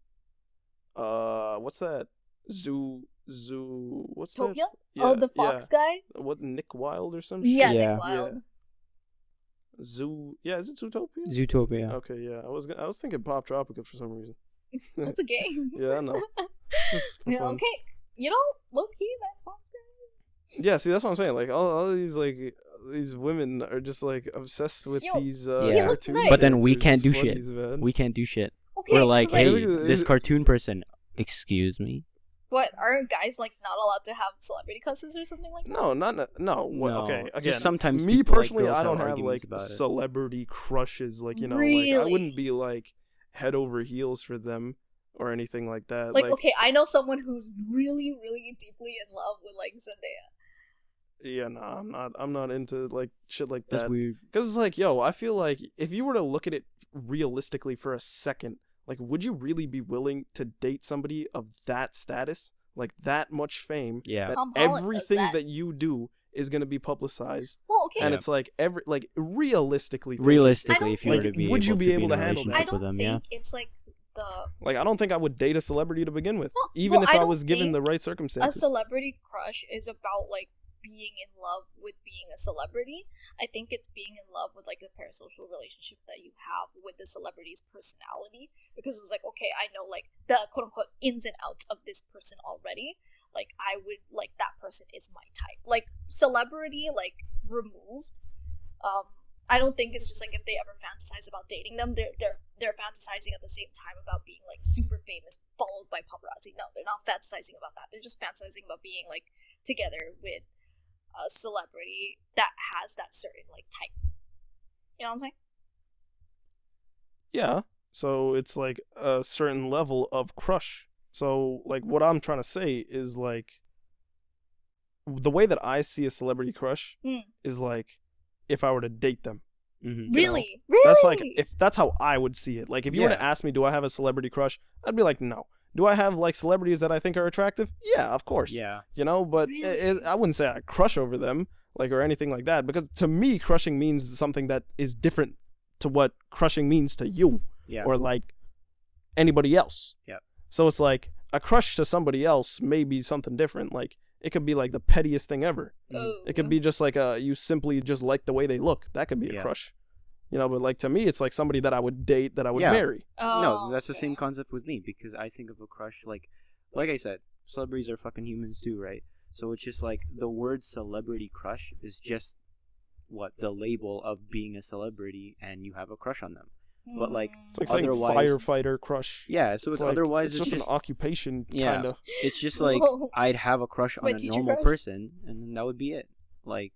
what's that? What's Topia? that? Yeah, Oh, the Fox guy? What, Nick Wilde or some Yeah, shit? Nick Wilde. Yeah, is it Zootopia? Zootopia. Okay, yeah. I was thinking Pop Tropica for some reason. That's a game. Yeah, I know. Just for Yeah, fun. okay. You know, low key, that Fox guy. Yeah, see, that's what I'm saying. Like, all these, like, these women are just, like, obsessed with these, he looks cartoon nice. But then we characters, can't do shit. funnies, man. We can't do shit. Okay, We're like, like, hey, this cartoon person, excuse me? what, aren't guys, like, not allowed to have celebrity cusses or something like that? No, no. What, No, okay, again, just sometimes me people, like, personally, girls I don't have have arguments like about it. celebrity crushes. Like you know, like Really? I wouldn't be like head over heels for them or anything like that. Like, okay, I know someone who's really, really deeply in love with, like, Zendaya. Yeah, no, I'm not into like shit like That's that. weird. Because it's like, yo, I feel like if you were to look at it realistically for a second, like, would you really be willing to date somebody of that status, like that much fame? Yeah. That Tom Holland does everything that. that you do is gonna be publicized. Well, okay. And Yeah. it's like realistically thinking, Realistically, if you like, were to be would able you be to able be in to a handle that? I relationship don't with them, think yeah. it's like the like I don't think I would date a celebrity to begin with, Well, even if I I don't was given think the right a circumstances. celebrity crush is about like being in love with being a celebrity. I think it's being in love with like the parasocial relationship that you have with the celebrity's personality, because it's like, okay, I know like the quote unquote ins and outs of this person already. Like I would like that person is my type. Like celebrity like removed. I don't think it's just like if they ever fantasize about dating them, they're fantasizing at the same time about being like super famous followed by paparazzi. No, they're not fantasizing about that. They're just fantasizing about being like together with a celebrity that has that certain like type. You know what I'm saying? Yeah. So it's like a certain level of crush. So like what I'm trying to say is like the way that I see a celebrity crush is like if I were to date them. Mm-hmm. Really? Really? That's like if that's how I would see it. Like if you were Yeah. to ask me, do I have a celebrity crush? I'd be like, no. Do I have like celebrities that I think are attractive? Yeah, of course. Yeah. You know, but Really? I wouldn't say I crush over them like or anything like that, because to me crushing means something that is different to what crushing means to you Yeah. or like anybody else. Yeah. So it's like a crush to somebody else may be something different. Like it could be like the pettiest thing ever. Oh. It could be just like you simply just like the way they look. That could be a Yeah. crush. You know, but like to me it's like somebody that I would date, that I would Yeah. marry. Oh, No, that's the okay. same concept with me, because I think of a crush like I said, celebrities are fucking humans too, right? So it's just like the word celebrity crush is just the label of being a celebrity and you have a crush on them. But like It's like saying otherwise, firefighter crush. yeah, so it's like, otherwise it's just an occupation yeah. kind of. It's just like Whoa. I'd have a crush It's on my a teacher normal crush. person, and then that would be it. Like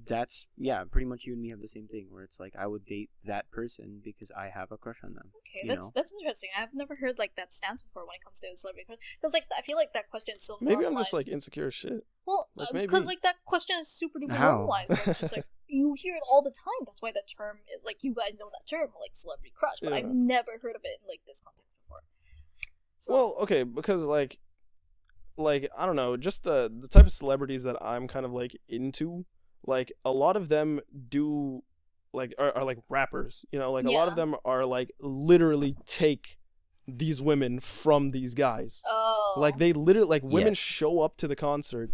that's pretty much you and me have the same thing, where it's like I would date that person because I have a crush on them. Okay, you know? that's interesting. I've never heard like that stance before when it comes to celebrity crush. Because like I feel like that question is so Maybe I'm normalized. just like insecure as shit. Well, like, because maybe. like that question is super duper How? normalized. Where it's just like you hear it all the time. That's why the term is like you guys know that term like celebrity crush, but Yeah. I've never heard of it in like this context before. So, Well, okay, because like I don't know, just the type of celebrities that I'm kind of like into, like a lot of them do like are like rappers, you know, like a lot of Yeah. them are like literally take these women from these guys. oh, Like they literally like women Yes. show up to the concert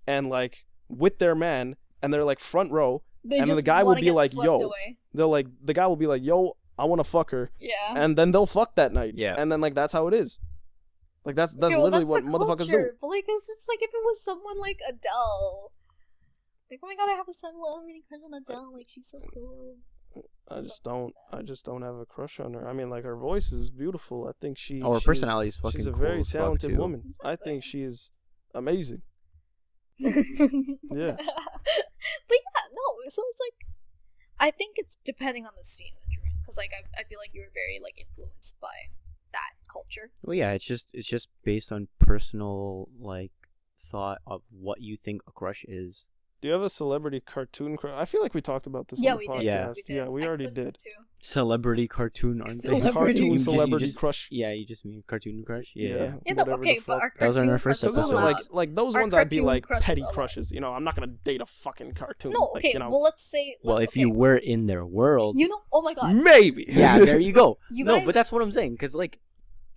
and like with their man and they're like front row they and the just guy will wanna be get like, swept yo, away. they'll like the guy will be like, yo, I want to fuck her, Yeah. and then they'll fuck that night. Yeah. And then like that's how it is. Like that's Okay, well, literally that's what the motherfuckers culture, do. But like it's just like if it was someone like Adele, like oh my god, I have a son. Well, I'm really crush on Adele. Like she's so cool. I just don't have a crush on her. I mean, like her voice is beautiful. I think Oh, her personality is fucking She's a cool very as fuck, talented too. woman. I Exactly. think she is amazing. Yeah. But yeah, no. So it's like I think it's depending on the scene that you're in, because like I feel like you were very like influenced by that culture. Well, yeah, it's just based on personal like thought of what you think a crush is. Do you have a celebrity cartoon crush? I feel like we talked about this Yeah, on the we podcast. did. Yeah. We did. Yeah, we I already clipped it did. too. Celebrity cartoon, aren't they? Celebrity. Cartoon You just- celebrity crush. Yeah, you just mean cartoon crush. Yeah. Yeah, no, whatever okay, the but fuck. our That was on cartoon our first crushes Those are episode. like those Our ones I'd be cartoon like crushes petty allowed. crushes. You know, I'm not gonna date a fucking cartoon. No, Like, okay. you know, Well, let's say. Well, if you okay, were in their world, you know, oh my god, maybe. yeah, there you go. You No, guys- but that's what I'm saying. Because like,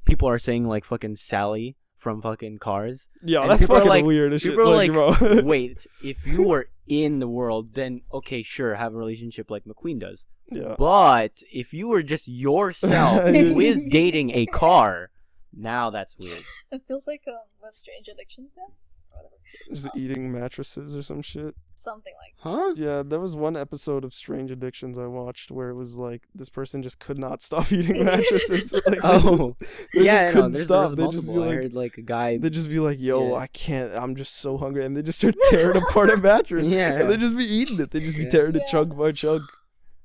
people are saying like fucking Sally from fucking Cars. Yo, And that's people are fucking like- weird as shit. People are like, bro. wait, if you were in the world, then okay, sure, have a relationship like McQueen does. Yeah. But if you were just yourself with dating a car, now that's weird. it feels like the Strange Addictions guy, or whatever, Just eating mattresses or some shit. something like. Huh? Yeah, there was one episode of Strange Addictions I watched where it was like this person just could not stop eating mattresses. Like, Oh, they yeah, just no, couldn't there's stop. They just be multiple. I like, heard like a guy. they just be like, "Yo, Yeah. I can't. I'm just so hungry," and they just start tearing apart a mattress. Yeah. and they just be eating it. They just be Yeah. tearing it Yeah. chunk by chunk.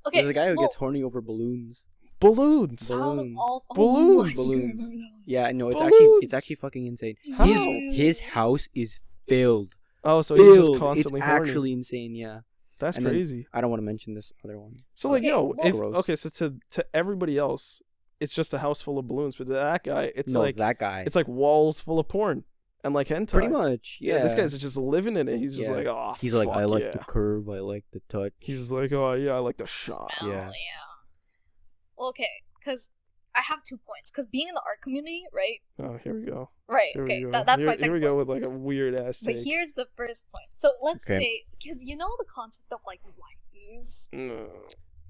Okay, There's a guy who well, gets horny over balloons. Balloons. Bal- out of balloons. all- oh Balloons. my God, Balloons. I remember that one. Yeah, no, it's Balloons. actually fucking insane. How? His house is filled. Oh, so he's just Filled. constantly It's horny. actually insane. Yeah. That's and then- crazy. I don't want to mention this other one. So like, Okay, yo, well- if Gross. okay, so to everybody else, it's just a house full of balloons, but to that guy, it's No, like that guy. it's like walls full of porn and like hentai. Pretty much. Yeah. This guy's just living in it. He's just Yeah. like, oh, He's like, I fuck like yeah. the curve. I like the touch. He's just like, oh yeah, I like the shot. Smell, Yeah. Well, okay, because I have 2 points. Because being in the art community, right? Oh, here we go. Right. Here okay, we go. that's here, my here second we point. go with like a weird ass But take. here's the first point. So let's Okay. say, because you know the concept of like waifus.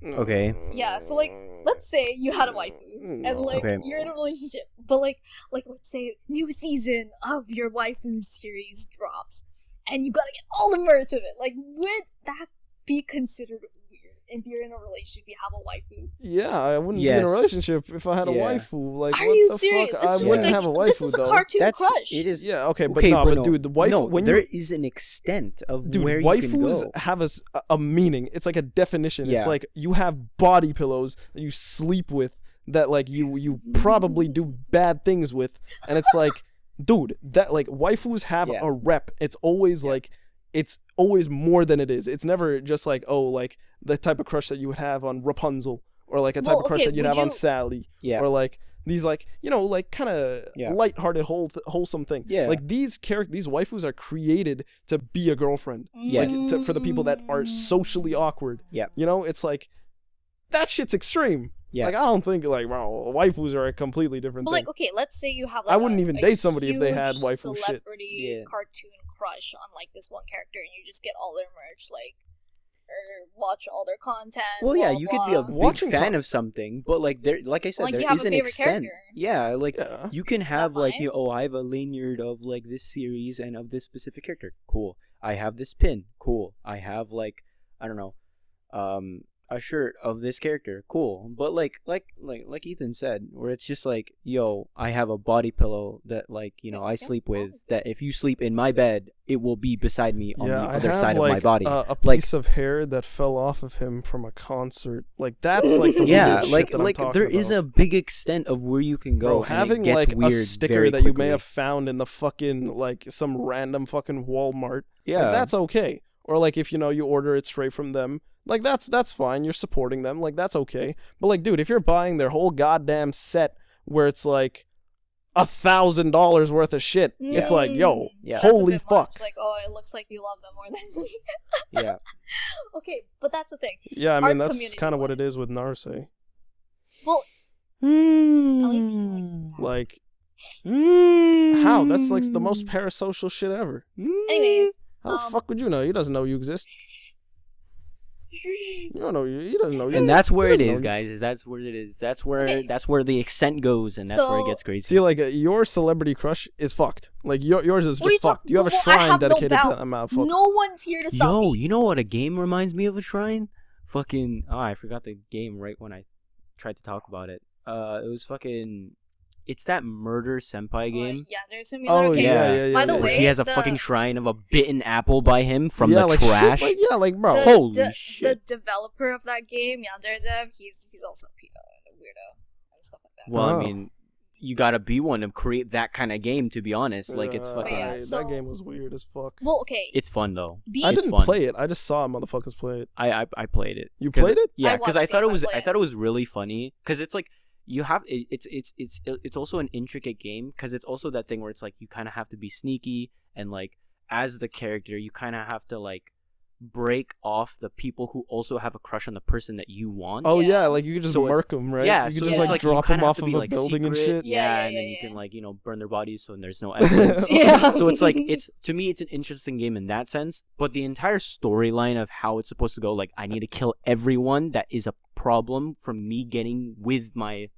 Okay. Yeah, so, like, let's say you had a waifu, and like Okay. you're in a relationship, but like let's say new season of your waifu series drops, and you gotta get all the merch of it. Like, would that be considered weird if you're in a relationship? You have a waifu. Yeah, I wouldn't be in Yes. a relationship if I had a Yeah. waifu. Like, Are what you the serious? fuck? It's I just wouldn't like have a waifu this is a though. cartoon That's crush. it is. Yeah, okay, but Okay, no, but but no. dude, the waifu No, when there you is an extent of dude, where you can waifus go. have a meaning. It's like a definition. Yeah. It's like you have body pillows that you sleep with that like you probably do bad things with, and it's like, dude, that like waifus have Yeah. a rep. It's always like it's always more than it is. It's never just like, oh, like the type of crush that you would have on Rapunzel, or like a type Well, of crush okay, that you'd would have on you- Sally, Yeah. or like these like, you know, like kind of Yeah. lighthearted wholesome thing. Yeah. Like these waifus are created to be a girlfriend. Yes. Like, for the people that are socially awkward. Yeah. You know, it's like that shit's extreme. Yeah. Like I don't think like waifus are a completely different But thing. like, okay, let's say you have like I wouldn't a even a date somebody if they had huge waifu shit. celebrity Yeah. cartoon crush on like this one character, and you just get all their merch, like, or watch all their content. Well, yeah, blah, you could be a blah. big Watching fan con- of something, but like there, like I said, Like, you there have is a an favorite extent. character. Yeah, like Yeah. you can have like fine? you. Oh, I have a lanyard of like this series and of this specific character. Cool. I have this pin. Cool. I have like I don't know, a shirt of this character. Cool. But like Ethan said, where it's just like, yo, I have a body pillow that like I sleep with. That if you sleep in my bed, it will be beside me on the I other have, side like, of my body. a Like- piece of hair that fell off of him from a concert. Like that's like the Yeah, weird shit like that I'm talking there is about. a big extent of where you can go. Bro, and it having gets like a weird sticker very that you quickly. may have found in the fucking like some random fucking Walmart, Yeah, like, that's okay. Or like if you order it straight from them, like that's fine. You're supporting them, like that's okay. But like, dude, if you're buying their whole goddamn set where it's like $1,000 worth of shit, it's like, yo, Yeah. That's a holy bit fuck. much. Like, oh, it looks like you love them more than me. yeah. Okay, but that's the thing. Yeah, I Art mean that's community kind of what it wise. is with Narsei. Well, at least he likes Mm. Like, how? That's like the most parasocial shit ever. anyways, How the fuck would you know? He doesn't know you exist. You don't know you. He doesn't know you. And that's where it He doesn't is, know guys. That's where it is. That's where Okay. the extent goes, and that's where it So- gets crazy. See, like your celebrity crush is fucked. Like yours is what are you just fucked. talking? You have a Well, I shrine have dedicated no to bounds. that motherfucker. No one's here to stop Yo, me. you know what a game reminds me of a shrine? Fucking I forgot the game right when I tried to talk about it. It was fucking It's that murder senpai game. Yeah, there's Simulator Oh Game. yeah. By the Where way, she has a the- fucking shrine of a bitten apple by him from the like, trash. Shit, like bro. Holy shit. The developer of that game, Yandere, he's also a weirdo and stuff like that. Well, Oh. I mean, you gotta be one to create that kind of game. To be honest, like it's fucking. yeah, so- that game was weird as fuck. Well, okay. It's fun though. I It's didn't fun. play it. I just saw motherfuckers play it. I played it. You 'Cause- played it? Yeah, I because watched I thought it people was play I it. thought it was really funny because it's like you have it's also an intricate game because it's also that thing where it's like you kind of have to be sneaky and like as the character you kind of have to like break off the people who also have a crush on the person that you want. Oh Yeah. yeah, like you could just So it's- murk them, right? Yeah, you so could it's just like you drop kinda them have off to of be, a like, building and secret. shit. Yeah, and then yeah, you yeah. can like burn their bodies so there's no evidence. Yeah. So it's like it's to me it's an interesting game in that sense, but the entire storyline of how it's supposed to go, like I need to kill everyone that is a problem from me getting with my,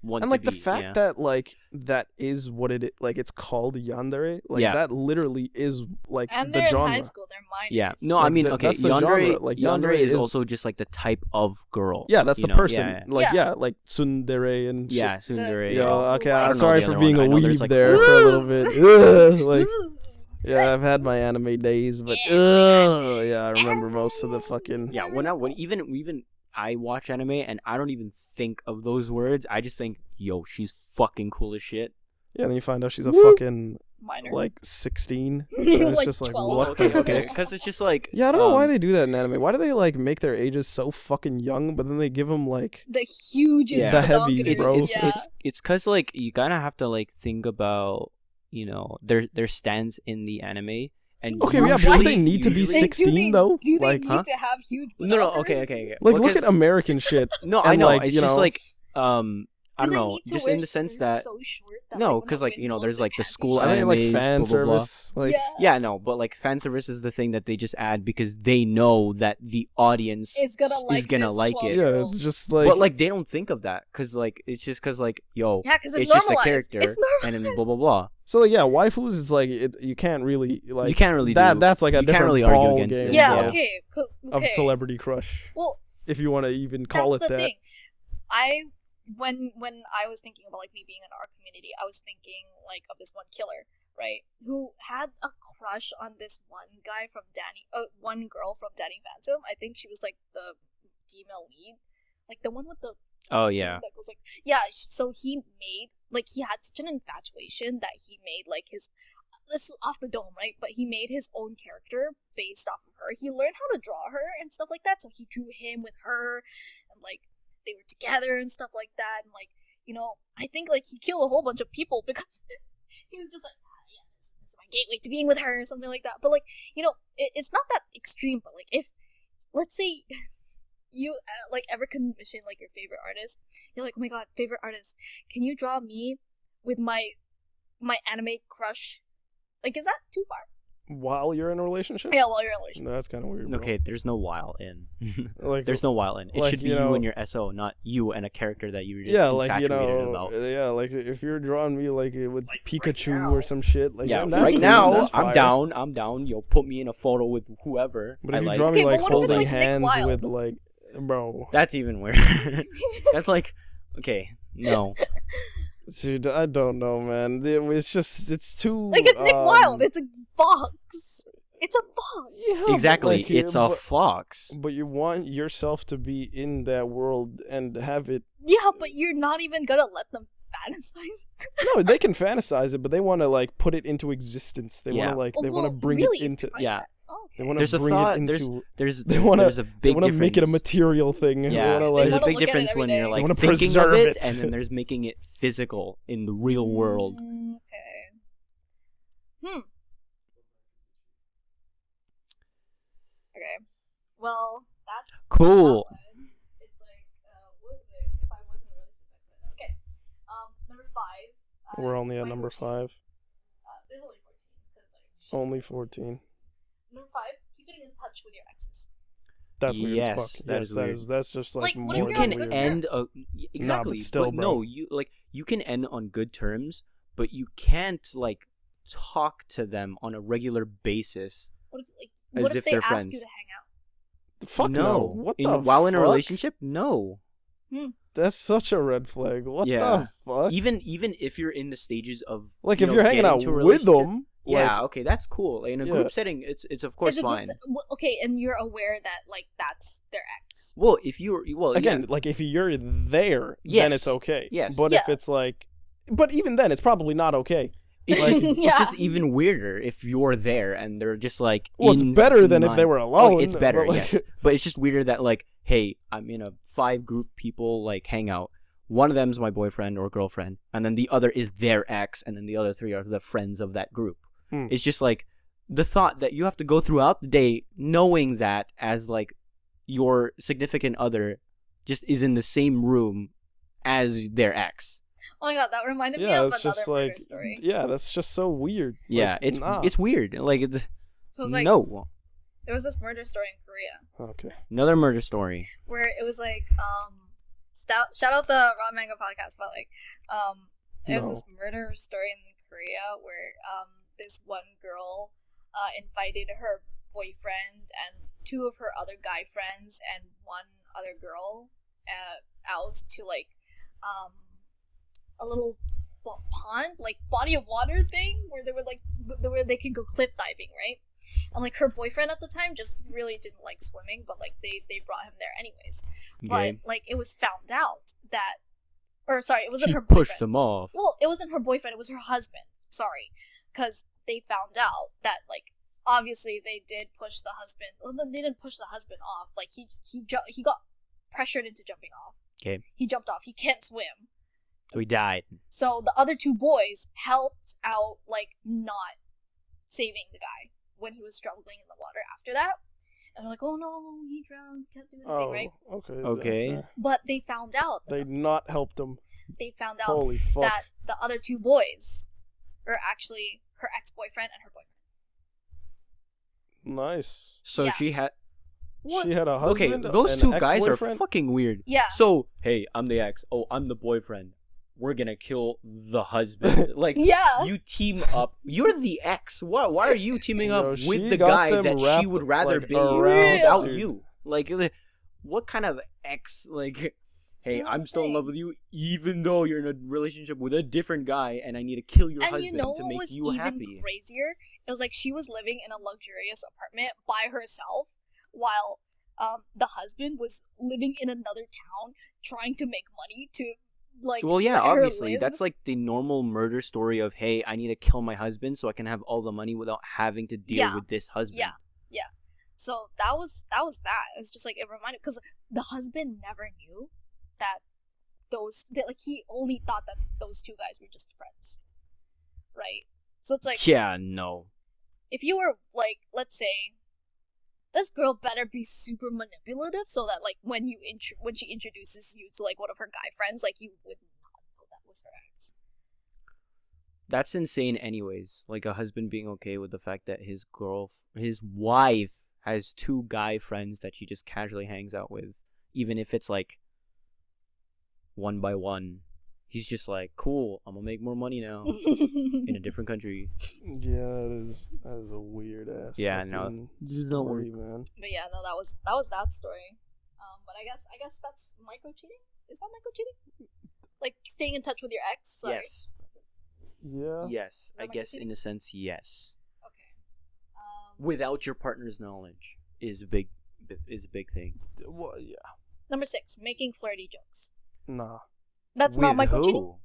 one. And to like the be, fact yeah. that like that is what it like it's called yandere, like Yeah. that literally is like And the they're in genre. high school. They're minors. Yeah, no, I Like, mean, that's the yandere, genre. Like, yandere yandere is is- also just like the type of girl. Yeah, that's you the know? person. Yeah, Like Yeah. like tsundere and yeah, shit. tsundere. The- Yo, Yeah. okay, I I'm don't sorry know the for other being one. a I know there's, weeb like, there four. for a little bit. Ugh, like, Ooh. yeah, I've had my anime days, but yeah, I remember most of the fucking. Yeah, when even I watch anime and I don't even think of those words. I just think, yo, she's fucking cool as shit. Yeah, then you find out she's a Woo. fucking Minor. like 16. And it's Like just like 12. what the Okay, because it's just like Yeah, I don't know why they do that in anime. Why do they like make their ages so fucking young, but then they give them like The hugest Yeah. The heavies, badonkers, bro. Yeah. it's because like you kind of have to like think about their stance in the anime and okay, yeah, but don't usually- they need to be usually- 16 though? Do they Like, need huh? to have huge No, badonkers? okay. like Because- look at American shit. no, I and, know like, it's you just know- like I don't Do they know, need to just wear in the sense skirts that so short that, no, when because the like wind blows there's their like the panties school I mean, like animes, fan blah, blah, blah. service. Like, yeah. Yeah, no, but like fan service is the thing that they just add because they know that the audience It's gonna like is gonna this like it. yeah, 12-year-old. it's just like. But like they don't think of that because like it's just because like yo, Yeah, because it's it's just a normalized. character It's and then normalized. blah blah blah. so like, yeah, waifus is like you can't really like You can't really that. do- That's like a you can't different really argue ball against game. it. Yeah, Yeah. okay. Of celebrity crush, Well, if you want to even call that's it the that. thing. When I was thinking about like me being in our community, I was thinking like of this one killer, right? Who had a crush on this one guy from one girl from Danny Phantom. I think she was like the female lead, like the one with the Oh yeah. that goes like yeah. So he had such an infatuation that he made like this is off the dome, right? But he made his own character based off of her. He learned how to draw her and stuff like that. So he drew him with her, and like they were together and stuff like that. And like I think like he killed a whole bunch of people because he was just like, yeah, this is my gateway to being with her or something like that. But like it's not that extreme. But like if let's say you like ever commission like your favorite artist, you're like, oh my god, favorite artist, can you draw me with my anime crush? Like, is that too far? While you're in a relationship. Yeah, while you're in a relationship. No, that's kind of weird. Bro. Okay, there's no while in. Like There's no while in. It like, should be you you know- and your SO, not you and a character that you were just yeah, like infatuated about. yeah, like if you're drawing me like with Pikachu or some shit, like Yeah, that's right cool, now that's I'm fire. down. I'm down. Yo, put me in a photo with whoever. But I if you like. draw me Okay, but like what if it's, holding like, Nick hands Wilde? with like, bro, That's even weird. That's like, okay, no. dude, I don't know, man. It's too Like, it's Nick Wilde. It's a box. It's a box. yeah, Exactly, but, like, it's a but, fox. but you want yourself to be in that world and have it. Yeah, but you're not even gonna let them fantasize. No, they can fantasize it, but they want to like put it into existence. They want Yeah. to like they Well, want to bring really, it it's into. kind Yeah. of- oh, They okay. want There's to a bring thought. it into. There's They want to. there's a They big want to difference. make it a material thing. They Yeah, want to They like. there's a wanna big look at it difference every when day. you're They like wanna thinking of preserve it, it. and then there's making it physical in the real world. Okay. Okay. Well, that's Cool. that one. It's like, what is it? If I wasn't really suspected. Okay. Number 5. We're only at my number 14. 5. There's only 14 because like. Only 14. Number 5. Keep getting in touch with your exes. That's weird Yes, as fuck. that yes, is weird. That's just like, Like, what more if You you're than on can good weird. end terms? exactly, still, but bro. no, you can end on good terms, but you can't like talk to them on a regular basis. What if like? As What if if they they're ask friends. you to hang out? Fuck no. What the While in a fuck? relationship, no. That's such a red flag. What Yeah. the fuck? Even if you're in the stages of Like you if know, you're hanging getting out to a with relationship, them. yeah, okay, that's cool. Like, in a Yeah. group setting, it's of course It's a group fine. okay, and you're aware that like that's their ex. Well, if you Again, like if you're there, then it's Yes. okay. Yes. But if it's like, but even then, it's probably not okay. it's like- just Yeah. it's just even weirder if you're there and they're just like. Well, it's in better than if line. they were alone. Oh, it's better, but, like, yes. But it's just weirder that like, hey, I'm in a 5 group people like hangout. One of them's my boyfriend or girlfriend, and then the other is their ex, and then the other 3 are the friends of that group. It's just like the thought that you have to go throughout the day knowing that as like your significant other just is in the same room as their ex. Oh my god, that reminded me Yeah, of it's another just murder like, story. yeah, that's just so weird. Yeah, Like, it's nah. it's weird. Like it's So it was like no. there was this murder story in Korea Okay. Another murder story. where it was like shout out the Raw Manga podcast, but like there was No. this murder story in Korea where this one girl invited her boyfriend and 2 of her other guy friends and 1 other girl out to like a little pond, like body of water thing where they were like where they can go cliff diving, right? And like her boyfriend at the time just really didn't like swimming, but like they brought him there anyways. Okay. But like it was found out that, or sorry, it wasn't She her boyfriend. pushed them off. Well, it wasn't her boyfriend; it was her husband. Sorry, because they found out that like obviously they did push the husband. Well, they didn't push the husband off. Like he got pressured into jumping off. Okay. He jumped off. He can't swim. So he died. So the other 2 boys helped out, like not saving the guy when he was struggling in the water after that. And they're like, "Oh no, he drowned. Can't do anything, Oh, right?" okay. Okay. But they found out. They not helped him. They found out Holy fuck. that the other 2 boys are actually her ex-boyfriend and her boyfriend. Nice. So Yeah. she had. What? She had a Okay, husband. those an 2 guys are ex-boyfriend? fucking weird. Yeah. So, hey, I'm the ex. Oh, I'm the boyfriend. We're gonna kill the husband. Like, Yeah. you team up. You're the ex. Why are you teaming up Yo, she with the got guy them that she wrapped, would rather like, be around, without dude. you? Like, what kind of ex? Like, hey, I'm still in love with you, even though you're in a relationship with a different guy, and I need to kill your And husband you know to what make was you even happy. crazier? It was like she was living in a luxurious apartment by herself, while the husband was living in another town trying to make money to like. Well, yeah, let her obviously, live. that's like the normal murder story of, hey, I need to kill my husband so I can have all the money without having to deal Yeah. with this husband. Yeah. So that was that. It's just like it reminded, because the husband never knew that like he only thought that those 2 guys were just friends, right? So it's like Yeah, no. if you were like, let's say, this girl better be super manipulative so that like when she introduces you to like one of her guy friends, like you would not know that was her ex. That's insane anyways. Like a husband being okay with the fact that his wife has 2 guy friends that she just casually hangs out with, even if it's like 1 by 1. He's just like, cool, I'm gonna make more money now in a different country. Yeah, that is a weird ass. Yeah, no, fucking this does not work. story, man. But yeah, no, that was that story. But I guess that's micro cheating. Is that micro cheating? Like staying in touch with your ex? Sorry. Yes. Yeah. Yes. I Am I guess cheating? in a sense, yes. Okay. Without your partner's knowledge is a big thing. Well, yeah. Number 6, making flirty jokes. Nah. That's not With micro cheating. who?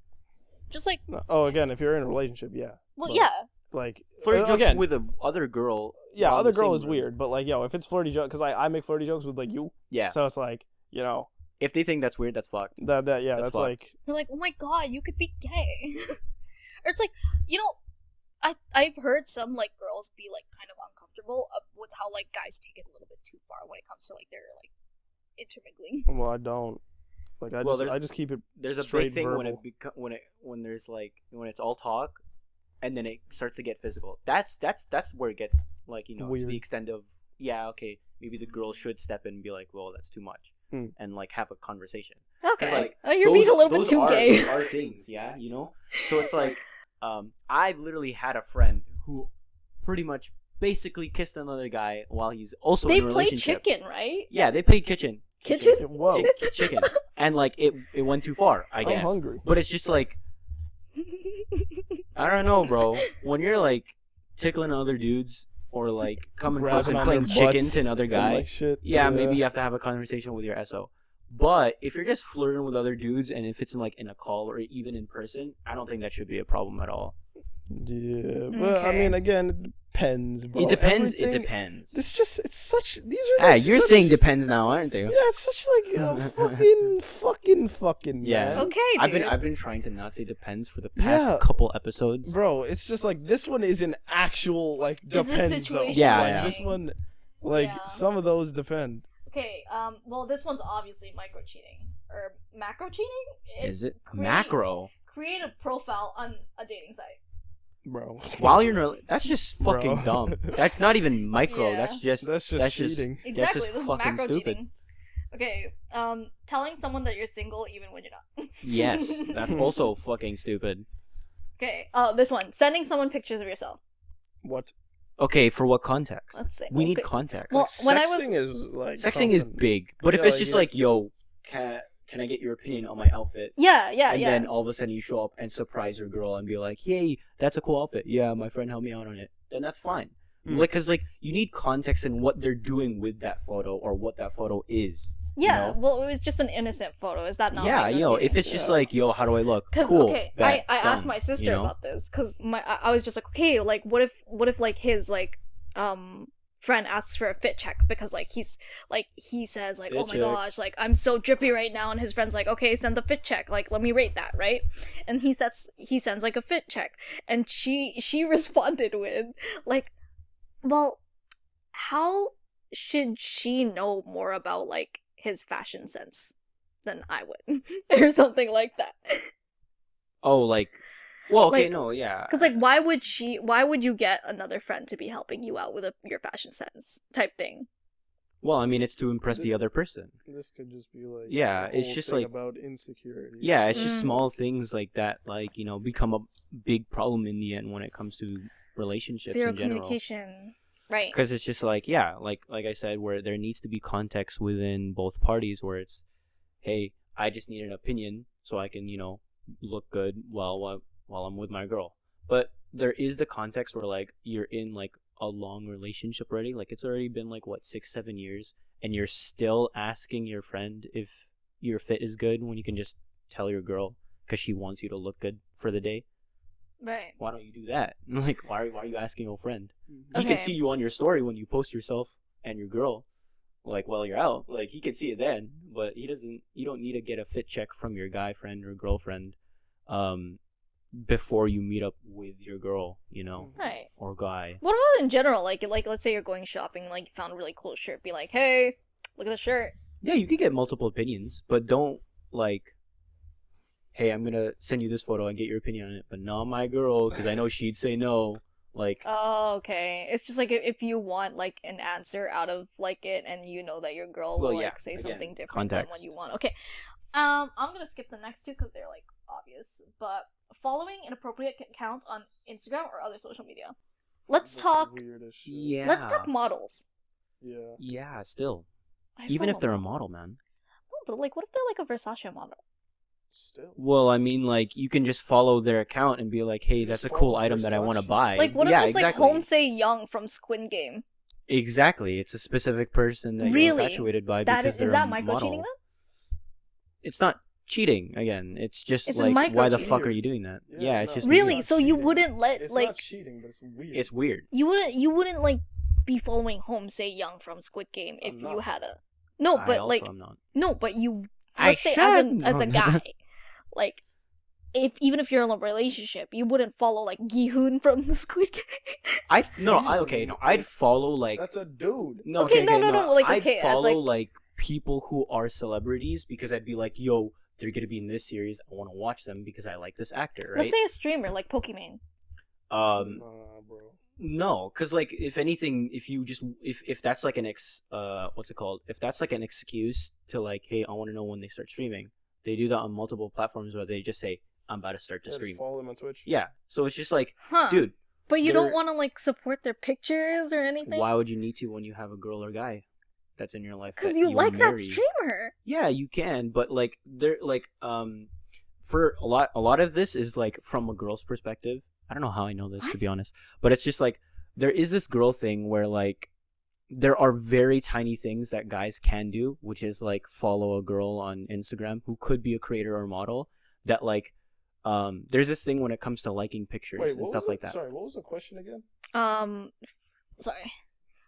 Just like, No. Oh, again, if you're in a relationship, yeah. well, But, yeah. Like Flirty jokes again, with a other girl. yeah, while in other the same girl is room. weird, but like, yo, if it's flirty joke, because I make flirty jokes with like you, Yeah. so it's like, you know, If they think that's weird, that's fucked. yeah, That's that's fucked. like, They're like, oh my god, you could be gay. Or it's like, you know, I've heard some like girls be like kind of uncomfortable with how like guys take it a little bit too far when it comes to like their like intermingling. well, I don't. Like I just keep it. There's a straight big thing verbal. when there's like when it's all talk, and then it starts to get physical. That's where it gets like, you know, to Weird. the extent of, yeah, okay, maybe the girl should step in and be like, well, that's too much, and like have a conversation. Okay. like, Oh, you're being a little bit those too are, gay. are things, yeah, you know. So it's like, I've literally had a friend who pretty much basically kissed another guy while he's also They in a played relationship. chicken, right? Yeah, they played kitchen. Kitchen? Whoa. Chicken. and like it went too far, I I'm guess. hungry. But it's just like, I don't know, bro. When you're like tickling other dudes or like coming close and Grabbing on playing their chicken butts to another and, guy, like, shit. yeah, maybe you have to have a conversation with your SO. But if you're just flirting with other dudes and if it's in a call or even in person, I don't think that should be a problem at all. Yeah, but I Okay. mean, again, it depends, bro. It depends. Everything- It depends. It's such. These are. Ah, Like you're such, saying depends now, aren't you? Yeah, it's such like fucking. Yeah. Man. Okay, dude. I've been trying to not say depends for the past Yeah. couple episodes. Bro, it's just like this one is an actual like This is depends though. situation Yeah, Like, yeah. This one, like Yeah. some of those depend. Okay, well, this one's obviously micro cheating or macro cheating. Is it Create- macro? Create a profile on a dating site. Bro. While you're in that's just Bro. fucking dumb. That's not even micro. Yeah. That's just That's just cheating. That's Exactly, just this is fucking macro stupid. cheating. Okay, telling someone that you're single even when you're not. Yes, that's also fucking stupid. Okay, this one. Sending someone pictures of yourself. What? Okay, for what context? Let's see. We need Okay. context. Well, when I was- Sexting is like Sexting is something- big, but if Yeah, it's like, just you- like, yo, can I get your opinion on my outfit? Yeah, And yeah. then all of a sudden you show up and surprise your girl and be like, "Hey, that's a cool outfit. Yeah, my friend helped me out on it." Then that's fine. Mm. Like, cause like you need context in what they're doing with that photo or what that photo is. Yeah, you know? well, it was just an innocent photo. Is that not? Yeah, micro yo, cheating? if it's just Yeah. like, yo, how do I look? Because Cool. okay, bet, I asked done, my sister you know? about this because I was just like, okay, like what if like his like friend asks for a fit check because like he says like, Fit oh my check. gosh, like I'm so drippy right now, and his friend's like, okay, send the fit check, like let me rate that, right? And he sends like a fit check, and she responded with like, well, how should she know more about like his fashion sense than I would or something like that? Oh, like, well, okay, Like- no, yeah. Because like, why would you get another friend to be helping you out with your fashion sense type thing? Well, I mean, it's to impress the other person. This could just be like Yeah, a it's whole just thing like- about insecurity. Yeah, it's just Mm. small things like that, like, you know, become a big problem in the end when it comes to relationships Zero in general. communication, right? Because it's just like, yeah, like I said, where there needs to be context within both parties, where it's, hey, I just need an opinion so I can, you know, look good while I'm with my girl. But there is the context where like you're in like a long relationship already, like it's already been like what 6-7 years, and you're still asking your friend if your fit is good when you can just tell your girl because she wants you to look good for the day. Right. Why don't you do that? Like, why are you asking your friend? Mhm. He can Okay. see you on your story when you post yourself and your girl, like while you're out. Like he can see it then, but he doesn't. You don't need to get a fit check from your guy friend or girlfriend, before you meet up with your girl, you know, Right. or guy. What about in general? Like let's say you're going shopping, like you found a really cool shirt. Be like, hey, look at the shirt. Yeah, you could get multiple opinions, but don't like, hey, I'm gonna send you this photo and get your opinion on it, but not my girl because I know she'd say no. Like, Oh, okay. It's just like if you want like an answer out of like it, and you know that your girl Well, will yeah, like say again, something different than what context. you want. Okay. I'm gonna skip the next two because they're like obvious. But following inappropriate accounts on Instagram or other social media. Let's That's talk. weird as shit. yeah, Let's talk models. Yeah. Yeah, still, I even if follow they're a models. model, man. No, but like, what if they're like a Versace model? Still. Well, I mean, like, you can just follow their account and be like, hey, that's a Just cool follow item that I want to Versace. buy. Like, what yeah, if it's exactly. like Homesay Young from Squid Game? Exactly. It's a specific person that Really? you're infatuated by That because is they're that a micro cheating model. then? It's not cheating, again. It's just It's just like, why the micro-cheating. fuck are you doing that? Yeah, Yeah, it's no. just Really? weird. So you cheating. wouldn't let It's like not cheating, but it's weird. It's weird. you wouldn't like be following Homesay Young from Squid Game if I'm you not. had a no, I but also like am not. no, but you I let's say should. as a No. guy, like even if you're in a relationship, you wouldn't follow like Gi-hoon from the Squid Game. I'd follow like That's a dude. no, Okay, okay, no, like, I'd okay, as, follow like- like people who are celebrities because I'd be like, yo, they're gonna be in this series. I want to watch them because I like this actor, right? Let's say a streamer like Pokimane. Um, Nah, bro. no, because like if anything, if that's like an what's it called? If that's like an excuse to like, hey, I want to know when they start streaming. They do that on multiple platforms where they just say, I'm about to start to Yeah, just stream. follow him on Twitch. Yeah, so it's just like, Huh. dude, But you don't they're- want to like support their pictures or anything? why would you need to when you have a girl or guy? that's in your life. Because that you like that marry. streamer. Yeah, you can, but like they're like for a lot of this is like from a girl's perspective. I don't know how I know this to be honest, but it's just like there is this girl thing where like there are very tiny things that guys can do, which is like follow a girl on Instagram who could be a creator or model that like there's this thing when it comes to liking pictures and stuff like that. Sorry, what was the question again? Sorry.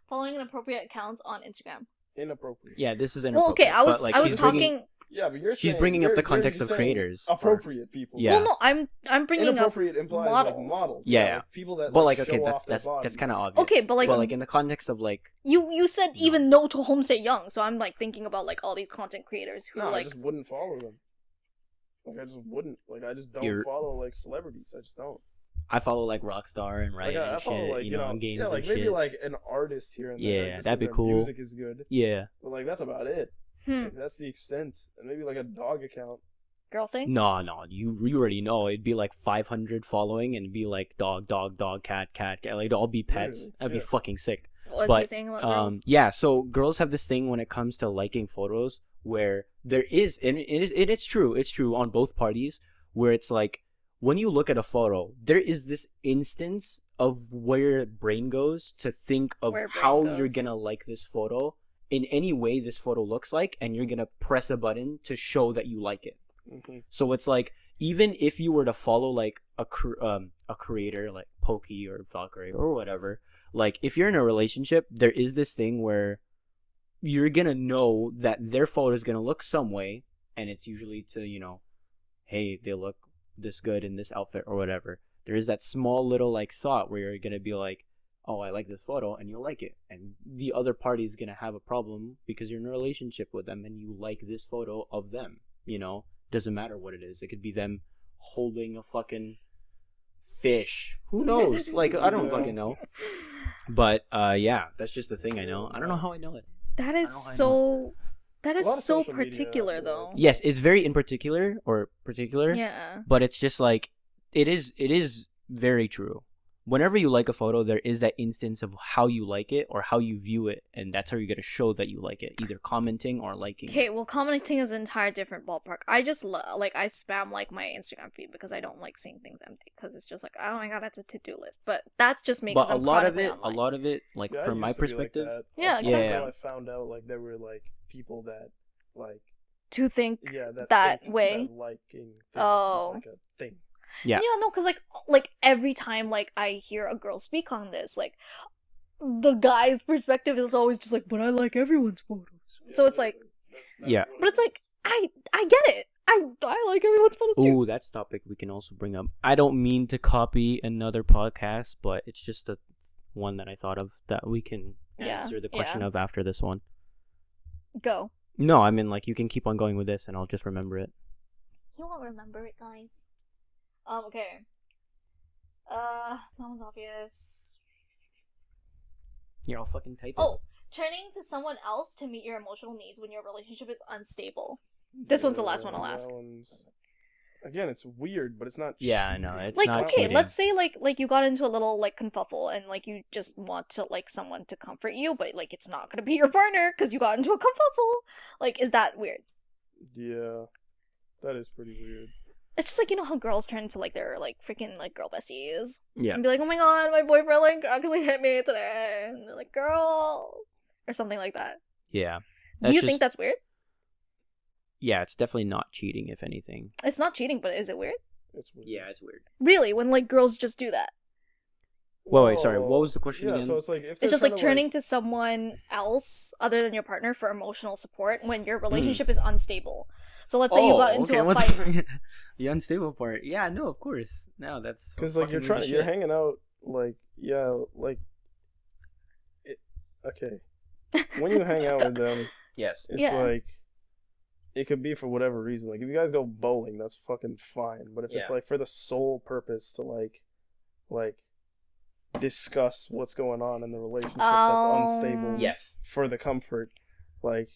Following inappropriate accounts on Instagram. Inappropriate. Yeah, this is Well, inappropriate. okay, I was but, like, I was she's bringing- talking. Yeah, but She's bringing up the context of creators. Appropriate people. Yeah. Well, no, I'm bringing up Inappropriate implies models. like models. Yeah. Like people that. But like like okay, show off their that's bodies. kind of obvious. Okay, but like in the context of like you said even no to Homestay Young, so I'm like thinking about like all these content creators who No, I like just wouldn't follow them. Like I just wouldn't. Like I just don't You're- follow like celebrities. I just don't. I follow like Rockstar and Like, Riot I and follow shit, like you know, on games yeah, like and maybe shit. like an artist here and there. Yeah, just that'd 'cause be their cool. Music is good, Yeah. but like that's about it. Like, that's the extent, and maybe like a dog account. girl thing. No, you already know. It'd be like 500 following and it'd be like dog, cat. Like it'd all be pets. Really? That'd be Yeah. fucking sick. What's he But saying about girls? yeah, so girls have this thing when it comes to liking photos where there is, and it's true on both parties, where it's like when you look at a photo, there is this instance of where your brain goes to think of Where brain how goes. you're gonna like this photo in any way this photo looks like, and you're gonna press a button to show that you like it. Mm-hmm. So it's like even if you were to follow like a creator like Pokey or Valkyrie or whatever, like if you're in a relationship, there is this thing where you're gonna know that their photo is gonna look some way, and it's usually to, you know, hey, they look this good in this outfit or whatever. There is that small little like thought where you're gonna be like, oh, I like this photo, and you'll like it, and the other party is gonna have a problem because you're in a relationship with them and you like this photo of them. You know, doesn't matter what it is. It could be them holding a fucking fish. Who knows? Like I don't fucking know. But yeah, that's just the thing I know. I don't know how I know it. That is I know. so. That A is lot of so social media, particular, yeah. though. Yes, it's very in particular. Yeah. But it's just like it is very true. Whenever you like a photo, there is that instance of how you like it or how you view it, and that's how you're gonna show that you like it, either commenting or liking. Okay, well, commenting is an entire different ballpark. I just like I spam like my Instagram feed because I don't like seeing things empty because it's just like, oh my god, it's a to-do list. But that's just me. 'cause But a I'm lot of chronically it, like Yeah, I from my used to be like perspective, that. Yeah, Up exactly. until I found out like there were like people that like to think yeah that think way. that liking things Oh. is like a thing. Yeah. No, because like every time like I hear a girl speak on this, like the guy's perspective is always just like, but I like everyone's photos. So it's like, Yeah. what but it it's like is. I get it. I like everyone's photos too. ooh, that's topic we can also bring up. I don't mean to copy another podcast, but it's just a one that I thought of that we can Yeah, answer the question yeah. of after this one. Go. No, I mean like you can keep on going with this, and I'll just remember it. You won't remember it, guys. Okay. That one's obvious. Here, I'll fucking type it. Oh, turning to someone else to meet your emotional needs when your relationship is unstable. This one's the last one I'll That ask. one's- Again, it's weird, but it's not. Yeah, I know it's Like, not okay, cheating. let's say like you got into a little like confuffle and like you just want to like someone to comfort you, but like it's not gonna be your partner because you got into a confuffle. Like, is that weird? Yeah, that is pretty weird. It's just like, you know how girls turn into like their like freaking like girl besties Yeah. and be like, oh my god, my boyfriend like actually hit me today, and they're like, girl, or something like that. Yeah. Do you think that's weird? Yeah, it's definitely not cheating, if anything. It's not cheating, but is it weird? It's weird. Yeah, it's weird. Really, when like girls just do that? Wait, sorry. What was the question Yeah, again? so it's like if It's they're just like trying to, turning to someone else other than your partner for emotional support when your relationship is unstable. So let's say you got into a fight. The unstable part. Yeah, no, of course. No, that's because like you're fucking weird you're shit. hanging out like yeah like it, okay when you hang out with them Yes. it's Yeah. like it could be for whatever reason. Like if you guys go bowling, that's fucking fine, but if it's Yeah. like for the sole purpose to like discuss what's going on in the relationship that's unstable Yes. for the comfort, like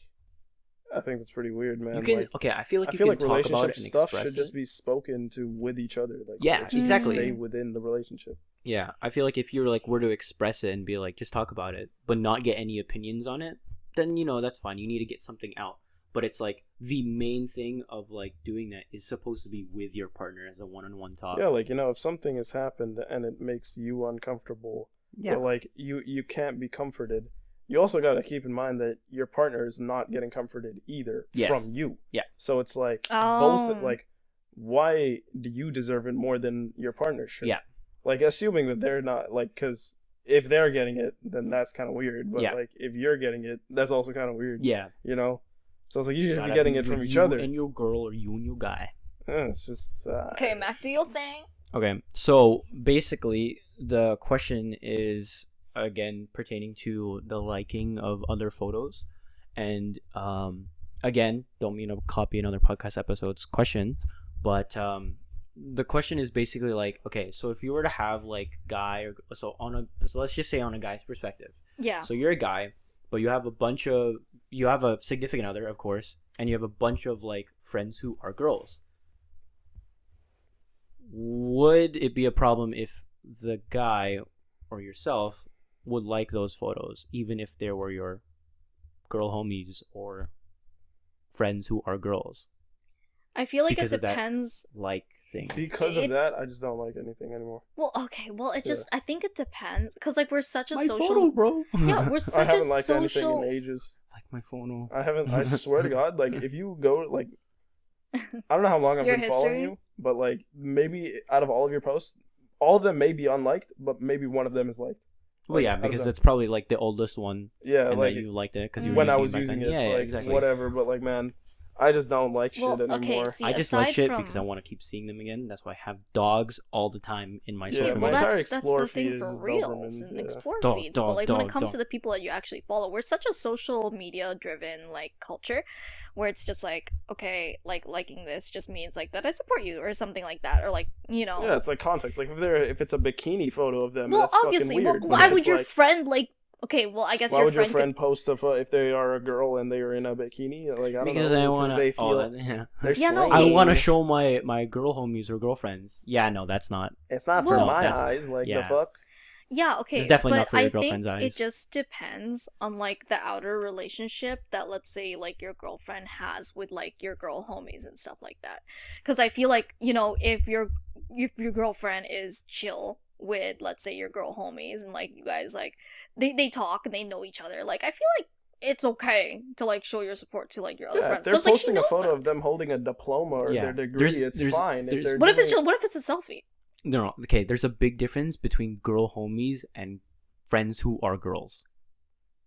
I think that's pretty weird, man. You can. Like, Okay, I feel like I you feel can like talk about relationship it and stuff express should just it. be spoken to with each other. Like, Yeah, it should exactly. Stay within the relationship. Yeah, I feel like if you were like were to express it and be like just talk about it, but not get any opinions on it, then that's fine. You need to get something out. But it's like the main thing of like doing that is supposed to be with your partner as a one-on-one talk. Yeah, like if something has happened and it makes you uncomfortable, or like you can't be comforted, you also got to keep in mind that your partner is not getting comforted either from you. Yeah. So it's like both, like, why do you deserve it more than your partner should? Yeah. Like, assuming that they're not, like, because if they're getting it, then that's kind of weird. But like, if you're getting it, that's also kind of weird. Yeah. So it's like you should be getting it from each other. And your girl, or you and your guy. It's just. Okay, Mac, do your thing. Okay, so basically the question is again pertaining to the liking of other photos, and again, don't mean to copy another podcast episode's question, but the question is basically like, okay, so if you were to have like so let's just say on a guy's perspective. Yeah. So you're a guy, but you have a significant other, of course, and you have a bunch of like friends who are girls. Would it be a problem if the guy or yourself would like those photos, even if they were your girl homies or friends who are girls? I feel like because it depends. Like thing. Because of that, I just don't like anything anymore. Well, okay. Well, I think it depends, because like we're such a social. Photo, bro. Yeah, we're such I a haven't liked social. anything in ages. Like my photo. I haven't. I swear to God, like if you go like, I don't know how long I've Your been following history? you, but like maybe out of all of your posts, all of them may be unliked, but maybe one of them is liked. Well, yeah, because it's probably like the oldest one. Yeah, and like that you liked it because you were when I using was it back using then. it, Yeah, like exactly. whatever. But like, man, I just don't like shit Okay, anymore. see, I just like aside shit from- because I want to keep seeing them again. That's why I have dogs all the time in my Yeah, social my media. entire that's explore the thing feed for is reels Dobermans, and yeah. explore Dog, feeds. But like when dog, it comes dog. to the people that you actually follow, we're such a social media driven like culture, where it's just like, okay, like liking this just means like that I support you or something like that, or like Yeah, it's like context. Like if it's a bikini photo of them, Well, that's obviously, fucking well, weird. But why if would it's your like, friend like? Okay, well, I guess why your would your friend friend post if they are a girl and they are in a bikini? Like I don't Because know. I want they to. feel Yeah. they're Yeah, no, slanging I it- want to you. show my girl homies or girlfriends. Yeah, no, that's not. It's not Well, for my that's- eyes. Like yeah. the fuck. Yeah, okay, It's definitely but not for your I think girlfriend's eyes. it just depends on like the outer relationship that, let's say, like your girlfriend has with like your girl homies and stuff like that. Because I feel like if your girlfriend is chill with, let's say, your girl homies, and like you guys like they talk and they know each other, like I feel like it's okay to like show your support to like your other Yeah, if friends. they're 'Cause, like, she posting a knows photo them. of them holding a diploma or Yeah. their degree, There's- it's there's- fine. there's- If they're What if it's doing- what if it's a selfie? No. Okay, there's a big difference between girl homies and friends who are girls.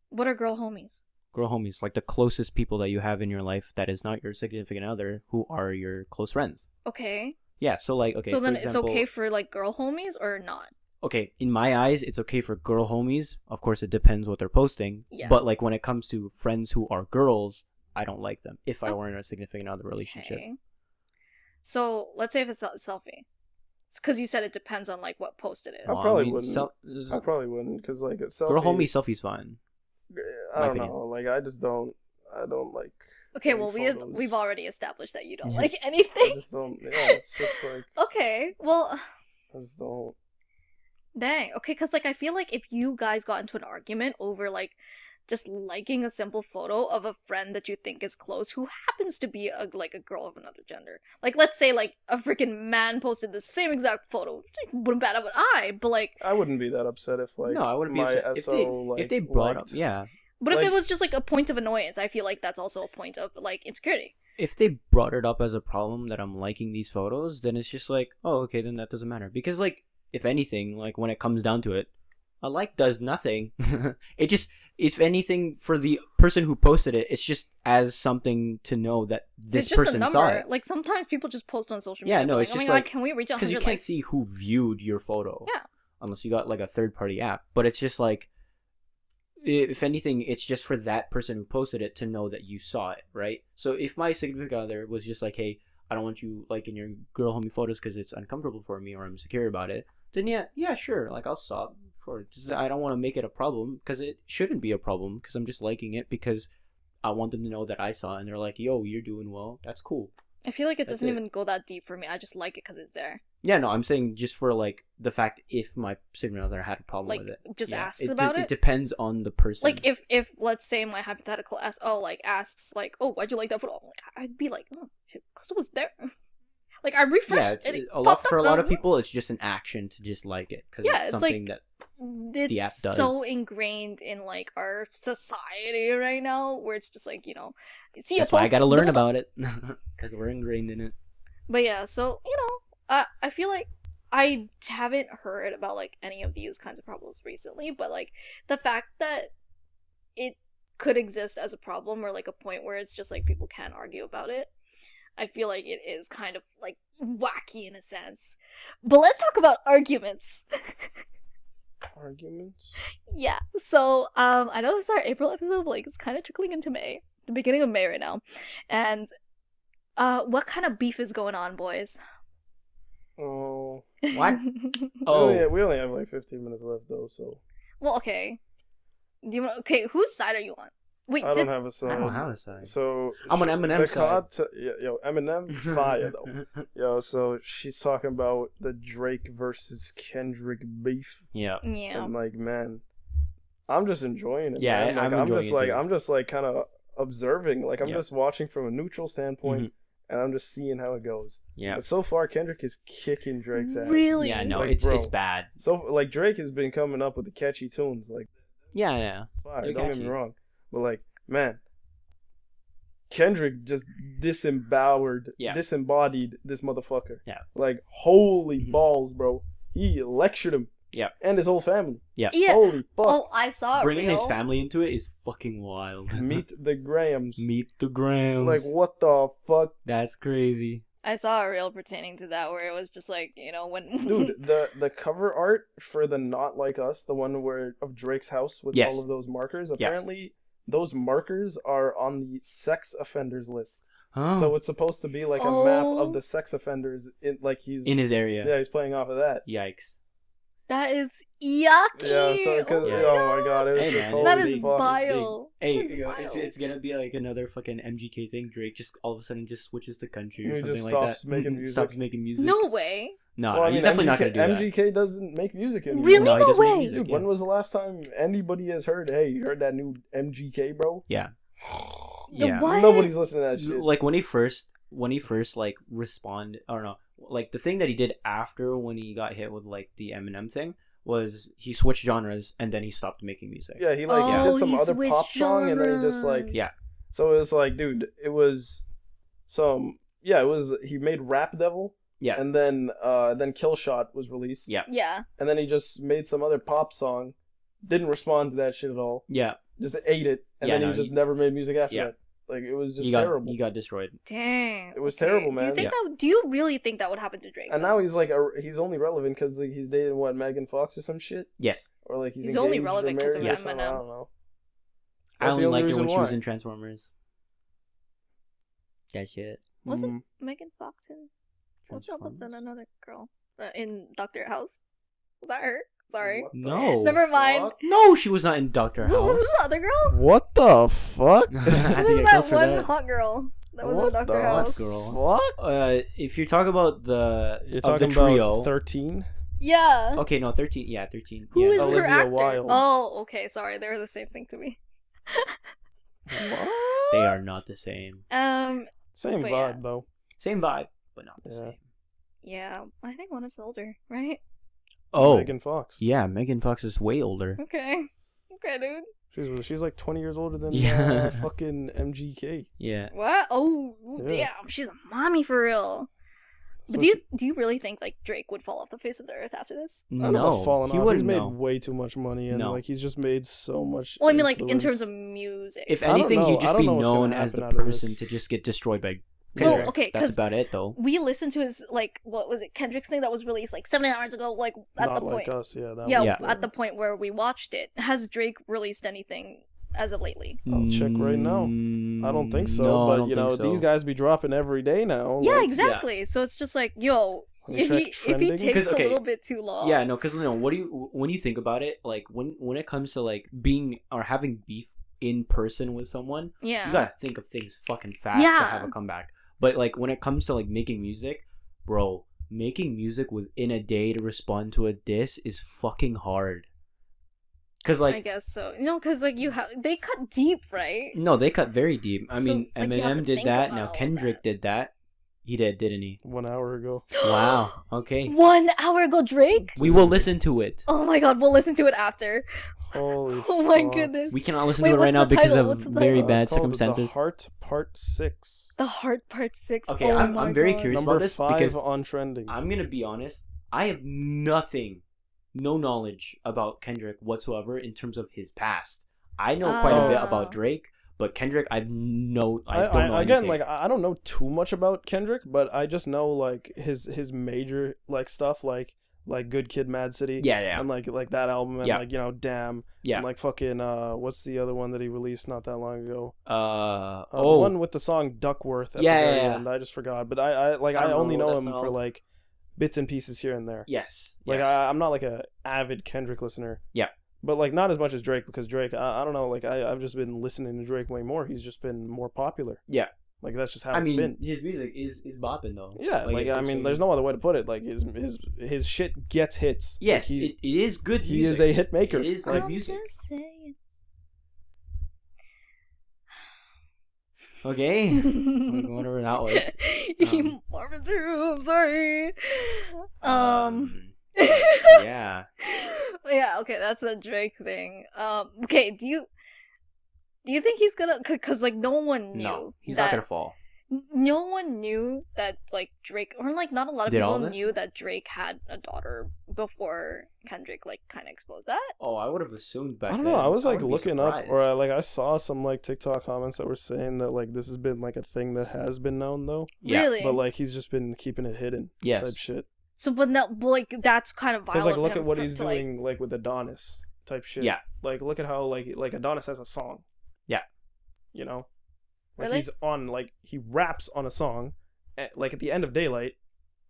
What are girl homies? Girl homies, like the closest people that you have in your life that is not your significant other, who are your close friends. Okay. Yeah, so like, okay, So then for example, it's okay for like girl homies or not? okay, in my eyes, it's okay for girl homies. Of course, it depends what they're posting. Yeah. But like when it comes to friends who are girls, I don't like them if I Oh. were in a significant other relationship. Okay. So let's say if it's a selfie. It's because you said it depends on like what post it is. I probably wouldn't. So, I probably wouldn't, because like a selfie. girl homie selfie's fine. I my don't opinion. know. Like I don't like. Okay, any well photos. we've already established that you don't Yeah. like I anything. just don't. Yeah, it's just like Okay, well, I just don't. dang. Okay, because like I feel like if you guys got into an argument over like just liking a simple photo of a friend that you think is close who happens to be a girl of another gender, like let's say like a freaking man posted the same exact photo, wouldn't bat an eye, but like, I wouldn't be that upset if like No, I wouldn't be my upset. SO If they brought up, liked- yeah. but if Like- it was just like a point of annoyance, I feel like that's also a point of like insecurity. If they brought it up as a problem that I'm liking these photos, then it's just like, oh, okay, then that doesn't matter. Because like, if anything, like when it comes down to it, a like does nothing. It just, if anything, for the person who posted it, it's just as something to know that this It's just a person number. saw it. Like sometimes people just post on social Yeah, media. no, like, it's oh my just god, like- can we reach Because you 100 can't likes? see who viewed your photo. Yeah. Unless you got like a third-party app. But it's just like, if anything, it's just for that person who posted it to know that you saw it, right? So if my significant other was just like, hey, I don't want you liking your girl homie photos because it's uncomfortable for me or I'm insecure about it, then yeah, sure, like I'll stop. Sure, just, I don't want to make it a problem because it shouldn't be a problem because I'm just liking it because I want them to know that I saw it and they're like, yo, you're doing well. That's cool. I feel like it That's doesn't it. even go that deep for me. I just like it because it's there. Yeah, no, I'm saying just for like the fact if my significant other had a problem Like, with it, just yeah, asks about It it? depends on the person. Like, if let's say my hypothetical asks, like, oh, why'd you like that photo? I'm like, I'd be like, oh, because it was there. Like, I refreshed yeah, it's and it a lot popped for a up, lot and of people. It's just an action to just like it because Yeah, it's it's something like- that it's app does. so ingrained in like our society right now, where it's just like, see a that's why I post, gotta learn double about it because we're ingrained in it. But yeah, so I feel like I haven't heard about like any of these kinds of problems recently, but like the fact that it could exist as a problem or like a point where it's just like people can't argue about it, I feel like it is kind of like wacky in a sense. But let's talk about arguments. Arguments? Yeah. So I know this is our April episode, but like it's kind of trickling into May, the beginning of May right now, and what kind of beef is going on, boys? Oh. What? We Oh, only have like 15 minutes left though, so Well, okay. Okay, whose side are you on? Wait, I don't have a side. I don't have a side. So I'm on Eminem side. Yo, Eminem fire though. Yo, so she's talking about the Drake versus Kendrick beef, Yeah. Yeah. and like, man, I'm just enjoying it. Yeah, man. Like, I'm enjoying just it like, too. I'm just like kind of observing. Like, I'm Yeah. just watching from a neutral standpoint, Mhm. and I'm just seeing how it goes. Yeah. But so far, Kendrick is kicking Drake's ass. Really? Yeah, no, Like, it's bro. bad. So like Drake has been coming up with the catchy tunes, like Yeah, yeah. fire. They're Don't get me catchy. wrong, but like, man, Kendrick just disembodied this motherfucker. Yeah. Like, holy Mhm. balls, bro. He lectured him. Yeah. And his whole family. Yeah. Yeah. Holy fuck. Oh, I saw it. Bringing his reel. family into it is fucking wild. Meet the Grahams. Meet the Grams. Like, what the fuck? That's crazy. I saw a reel pertaining to that where it was just like, when Dude, the cover art for the Not Like Us, the one where of Drake's house with Yes. all of those markers, Yeah. apparently those markers are on the sex offenders list. Oh. So it's supposed to be like a map Oh. of the sex offenders in like he's in his area. yeah, he's playing off of that. Yikes. that is yucky. Yeah, so oh, Yeah. my oh my god, it was Hey, just man, holy That it's is big. fuck. vile. Hey, That's it's vile. gonna be like another fucking MGK thing. Drake just all of a sudden just switches the country or He something just like stops that. making Mhm. music. Stops making music. No way. No, Well, I he's mean, definitely not gonna do that. MGK doesn't make music anymore. Really? No, he No doesn't make way. music, Dude, yeah. when was the last time anybody has heard, hey, you heard that new MGK, bro? Yeah. The Yeah. what? Nobody's listening to that shit. Like when he first like responded, I don't know, like the thing that he did after when he got hit with like the Eminem thing was he switched genres and then he stopped making music. Yeah, he like Oh, did some he other switched pop song and then he just like genres. Yeah. So it was like, dude, it was he made Rap Devil. Yeah. And then Kill Shot was released. Yeah. Yeah. And then he just made some other pop song. Didn't respond to that shit at all. Yeah. Just ate it. And Yeah, then no, he just never made music after yeah. that. Like, it was just He terrible. got destroyed. Dang. It was okay. terrible, Do you man. think that? Do you really think that would happen to Drake? And though? now he's like he's only relevant because like, he's dating what, Megan Fox or some shit, Yes. or like He's only engaged or relevant 'cause of married or Eminem. something, I don't know. I That's the only only liked her reason when she was why. in Transformers. That shit. Wasn't Mhm. Megan Fox in? What's up with that another girl in Doctor House? Was that her? Sorry. What the No. Never mind. fuck? No, she was not in Doctor Who was House. the other girl? What the fuck? I Who had to was get that close for one that. hot girl that was What in Doctor the House? Hot girl. Fuck? If you're talking about the You're of talking the trio, about 13? Yeah. okay, no, 13. Yeah, 13. Who yeah, is no. her Olivia actor? Wilde. Oh, okay. Sorry, they were the same thing to me. What? They are not the same. Same But vibe yeah. though. Same vibe, but not the Yeah. same. Yeah, I think one is older, right? Oh, Megan Fox. yeah, Megan Fox is way older. Okay. Okay, dude. She's like 20 years older than Yeah. fucking MGK. Yeah. What? Oh, Yeah. damn. She's a mommy for real. But So do you really think like Drake would fall off the face of the earth after this? I don't know No, about falling he off. He's wouldn't made know. way too much money, and No. like he's just made so much. Well, I mean, like in influence. terms of music. If I don't anything, know. he'd I just don't be know what's gonna known as the happen out of person this. to just get destroyed by Well, Kendrick. okay, That's 'cause about it, though. we listened to his like what was it Kendrick's thing that was released like 7 hours ago, like at Not the like point. us, yeah. That Yeah, Yeah. at the point where we watched it. Has Drake released anything as of lately? I'll check right now. I don't think so, No, I but don't you know think so. these guys be dropping every day now. Yeah, like, exactly. So it's just like, yo, Let me if check he trending. takes 'Cause, a okay, little bit too long. Yeah, no, because when you think about it, like when it comes to like being or having beef in person with someone, Yeah. you gotta think of things fucking fast to have a comeback. But like when it comes to like making music, bro, making music within a day to respond to a diss is fucking hard. Cause I like guess so. No, because like they cut deep, right? no, they cut very deep. I So, mean, like, you have to Eminem did think that. about Now all of Kendrick that. did that. He did, didn't he? 1 hour ago. Wow. Okay. 1 hour ago, Drake. We will listen to it. Oh my god, we'll listen to it after. Holy Oh my fuck. goodness. We cannot listen Wait, to it right what's now the because title? of What's the very title? bad It's called circumstances. The Heart Part 6. The Heart Part 6. Okay, oh I'm my very God. curious Number about this 5 because on trending. I'm gonna be honest. I have no knowledge about Kendrick whatsoever in terms of his past. I know quite a bit Oh. about Drake, but Kendrick, I don't know Again, anything. like I don't know too much about Kendrick, but I just know like his major like stuff like Good Kid, Mad City. Yeah. And like that album and Yeah. like Damn. Yeah. And like fucking what's the other one that he released not that long ago? The Oh, one with the song Duckworth at Yeah, the very yeah. end. I just forgot, but I don't only know know what him that's for called. like bits and pieces here and there. yes. Like yes. I'm not like a avid Kendrick listener. Yeah. But like not as much as Drake because Drake I don't know, like I've just been listening to Drake way more. He's just been more popular. Yeah. Like that's just how I it's mean, been. his music is bopping though. Yeah, like it's I mean, really- there's no other way to put it. Like his shit gets hits. Yes, Like, it is good he music. is a hit maker. It is Like, good music. Just saying. Okay. Whatever that was. Marvin's room, sorry. Yeah. Yeah, okay, that's a Drake thing. Okay, do you think he's gonna? Cause like no one knew. No, he's that, not gonna fall. No one knew that like Drake, or like not a lot of Did all people this? knew that Drake had a daughter before Kendrick like kind of exposed that. Oh, I would have assumed back I don't then. know. I was like wouldn't be looking up, or surprised. I saw some like TikTok comments that were saying that like this has been like a thing that has been known though, Yeah, Really? but like he's just been keeping it hidden. Yes. Type shit. So, but now, but, like that's kind of Because violent. like look of at him what for- he's to, like- doing like with Adonis type shit. Yeah. Like look at how like Adonis has a song. Yeah. You know. Like Really? he's on like he raps on a song, like at the end of Daylight,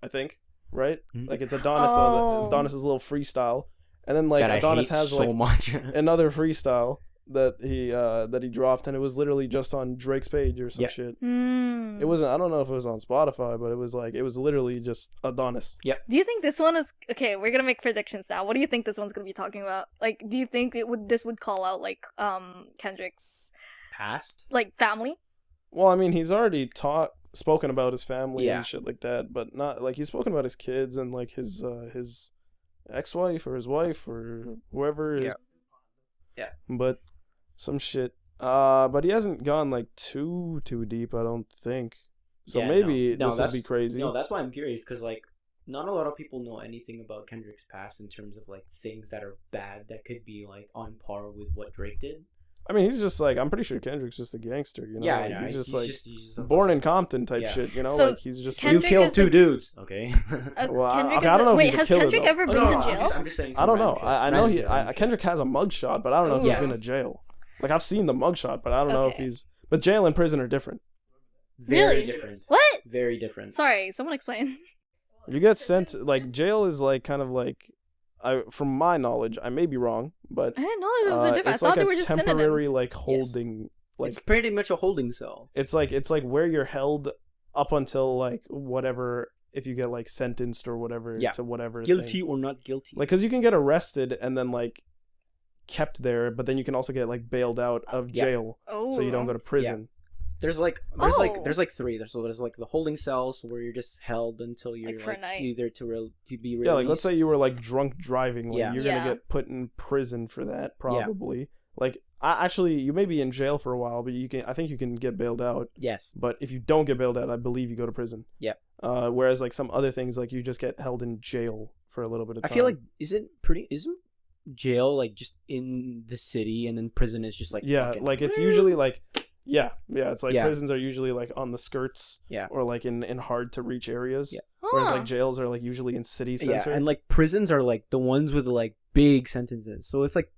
I think, right? Mhm. Like it's Adonis, Oh. Adonis's little freestyle, and then like that Adonis I hate has so like much. another freestyle that he dropped, and it was literally just on Drake's page or some Yeah. shit. Hmm. It wasn't. I don't know if it was on Spotify, but it was literally just Adonis. Do you think this one is okay? We're gonna make predictions now. What do you think this one's gonna be talking about? Like, do you think this would call out like Kendrick's Past? like family? Well, I mean, he's already spoken about his family Yeah. and shit like that, but not like he's spoken about his kids and like his ex-wife or his wife or whoever is. Yeah. But some shit. But he hasn't gone like too deep, I don't think. So Yeah, maybe no, this would that's- be crazy. No, that's why I'm curious because like not a lot of people know anything about Kendrick's past in terms of like things that are bad that could be like on par with what Drake did. I mean, he's just like I'm pretty sure Kendrick's just a gangster, you know? Yeah, Like, I know. he's just like he's just a born in Compton type Yeah. shit, you know? So, Like he's just Kendrick you killed is two a- dudes. Okay. Well, Kendrick okay, I don't know if wait, he's a has killer, Kendrick though. ever Oh, been no, to no, jail? I'm just saying. I don't know. some I random know shit, random shit. Kendrick has a mugshot, but I don't know if Yes. he's been to jail. Like I've seen the mugshot, but I don't know if Okay. he's. But jail and prison are different. Very Really? different. What? Very different. Sorry, someone explain. You get sent like jail is like kind of like, from my knowledge, I may be wrong, but I didn't know it was a different. I it's thought like they a were just temporary synonyms. like holding. Like it's pretty much a holding cell. it's like where you're held up until like whatever, if you get like sentenced or whatever Yeah. to whatever Guilty thing. or not guilty. Like because you can get arrested and then like kept there, but then you can also get like bailed out of Yeah. jail, Oh. so you don't go to prison. there's like Oh. there's like three. There's like the holding cells where you're just held until you're Like for a night. either to be released. Yeah, like let's say you were like drunk driving, like Yeah. you're Yeah. gonna get put in prison for that probably. Like actually, you may be in jail for a while, but I think you can get bailed out. Yes. But if you don't get bailed out, I believe you go to prison. Yep. Whereas like some other things, like you just get held in jail for a little bit of I time. feel like isn't jail like just in the city and then prison is just like yeah, fucking- like it's usually like yeah, it's like Yeah. prisons are usually like on the skirts, Yeah. or like in hard to reach areas. Yeah. Whereas Huh. like jails are like usually in city yeah, center. and like prisons are like the ones with like big sentences. So it's like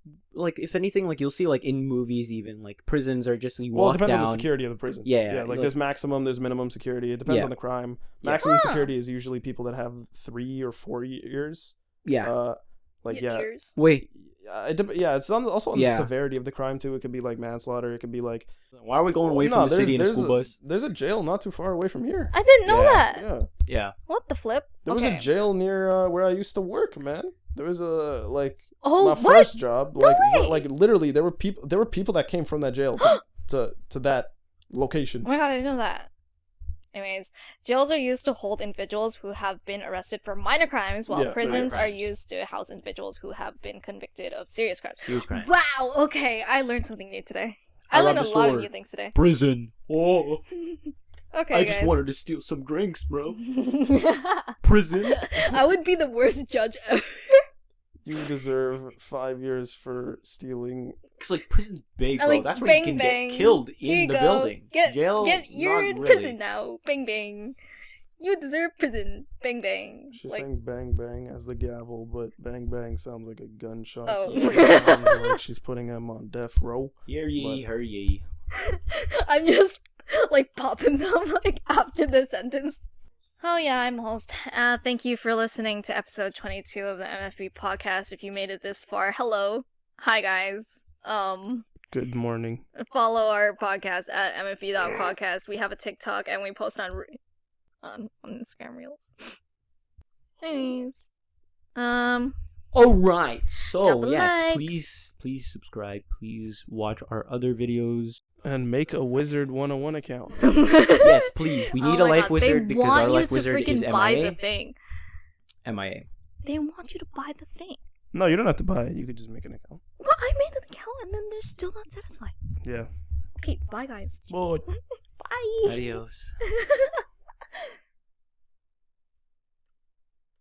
if anything, like you'll see like in movies even like prisons are just you Well, it walk depends down. on the security of the prison. Yeah, like like- there's maximum, there's minimum security. It depends Yeah. on the crime. Yeah. Maximum Huh. security is usually people that have 3 or 4 years. Yeah. Like Years. Wait, it's also on the Yeah. severity of the crime too. It could be like manslaughter. It could be like why are we going away from the city in a school bus? There's a jail not too far away from here. I didn't know Yeah. that. Yeah, Yeah. What the flip? there was a jail near where I used to work, man. There was a Oh, my what? first job. No way. Like literally, there were people that came from that jail to that location. Oh my god, I didn't know that. Anyways, jails are used to hold individuals who have been arrested for minor crimes, while Yeah, prisons minor are crimes. used to house individuals who have been convicted of serious crimes. Serious crime. Wow, okay, I learned something new today. I I learned a robbed a lot of store. new things today. Prison. Oh, Okay, guys. to steal some drinks, bro. Prison. I would be the worst judge ever. You deserve 5 years for stealing. Cause like prison's big, bro. Like, That's where bang, you can bang. get killed Here you in the go. building. Jail. You're not in really. prison now. Bang bang. You deserve prison. Bang bang. She's Like, saying bang bang as the gavel, but bang bang sounds like a gunshot. Oh. So it sounds like she's putting him on death row. Hear ye, But- hear ye. I'm just like popping them like after the sentence. Oh yeah, I'm host. Thank you for listening to episode 22 of the MFB podcast. If you made it this far, hello. Hi guys. Good morning. Follow our podcast at mfb.podcast. We have a TikTok and we post on Instagram Reels. Anyways. Alright, so Drop a yes, like. please subscribe. Please watch our other videos. And make a Wizard 101 account. Yes, please. We need Oh a my life God, wizard they because want our you life to wizard is freaking buy the MIA. thing. MIA. They want you to buy the thing. No, you don't have to buy it. You could just make an account. Well, I made an account and then they're still not satisfied. Yeah. Okay, bye guys. Well, Bye. Adios.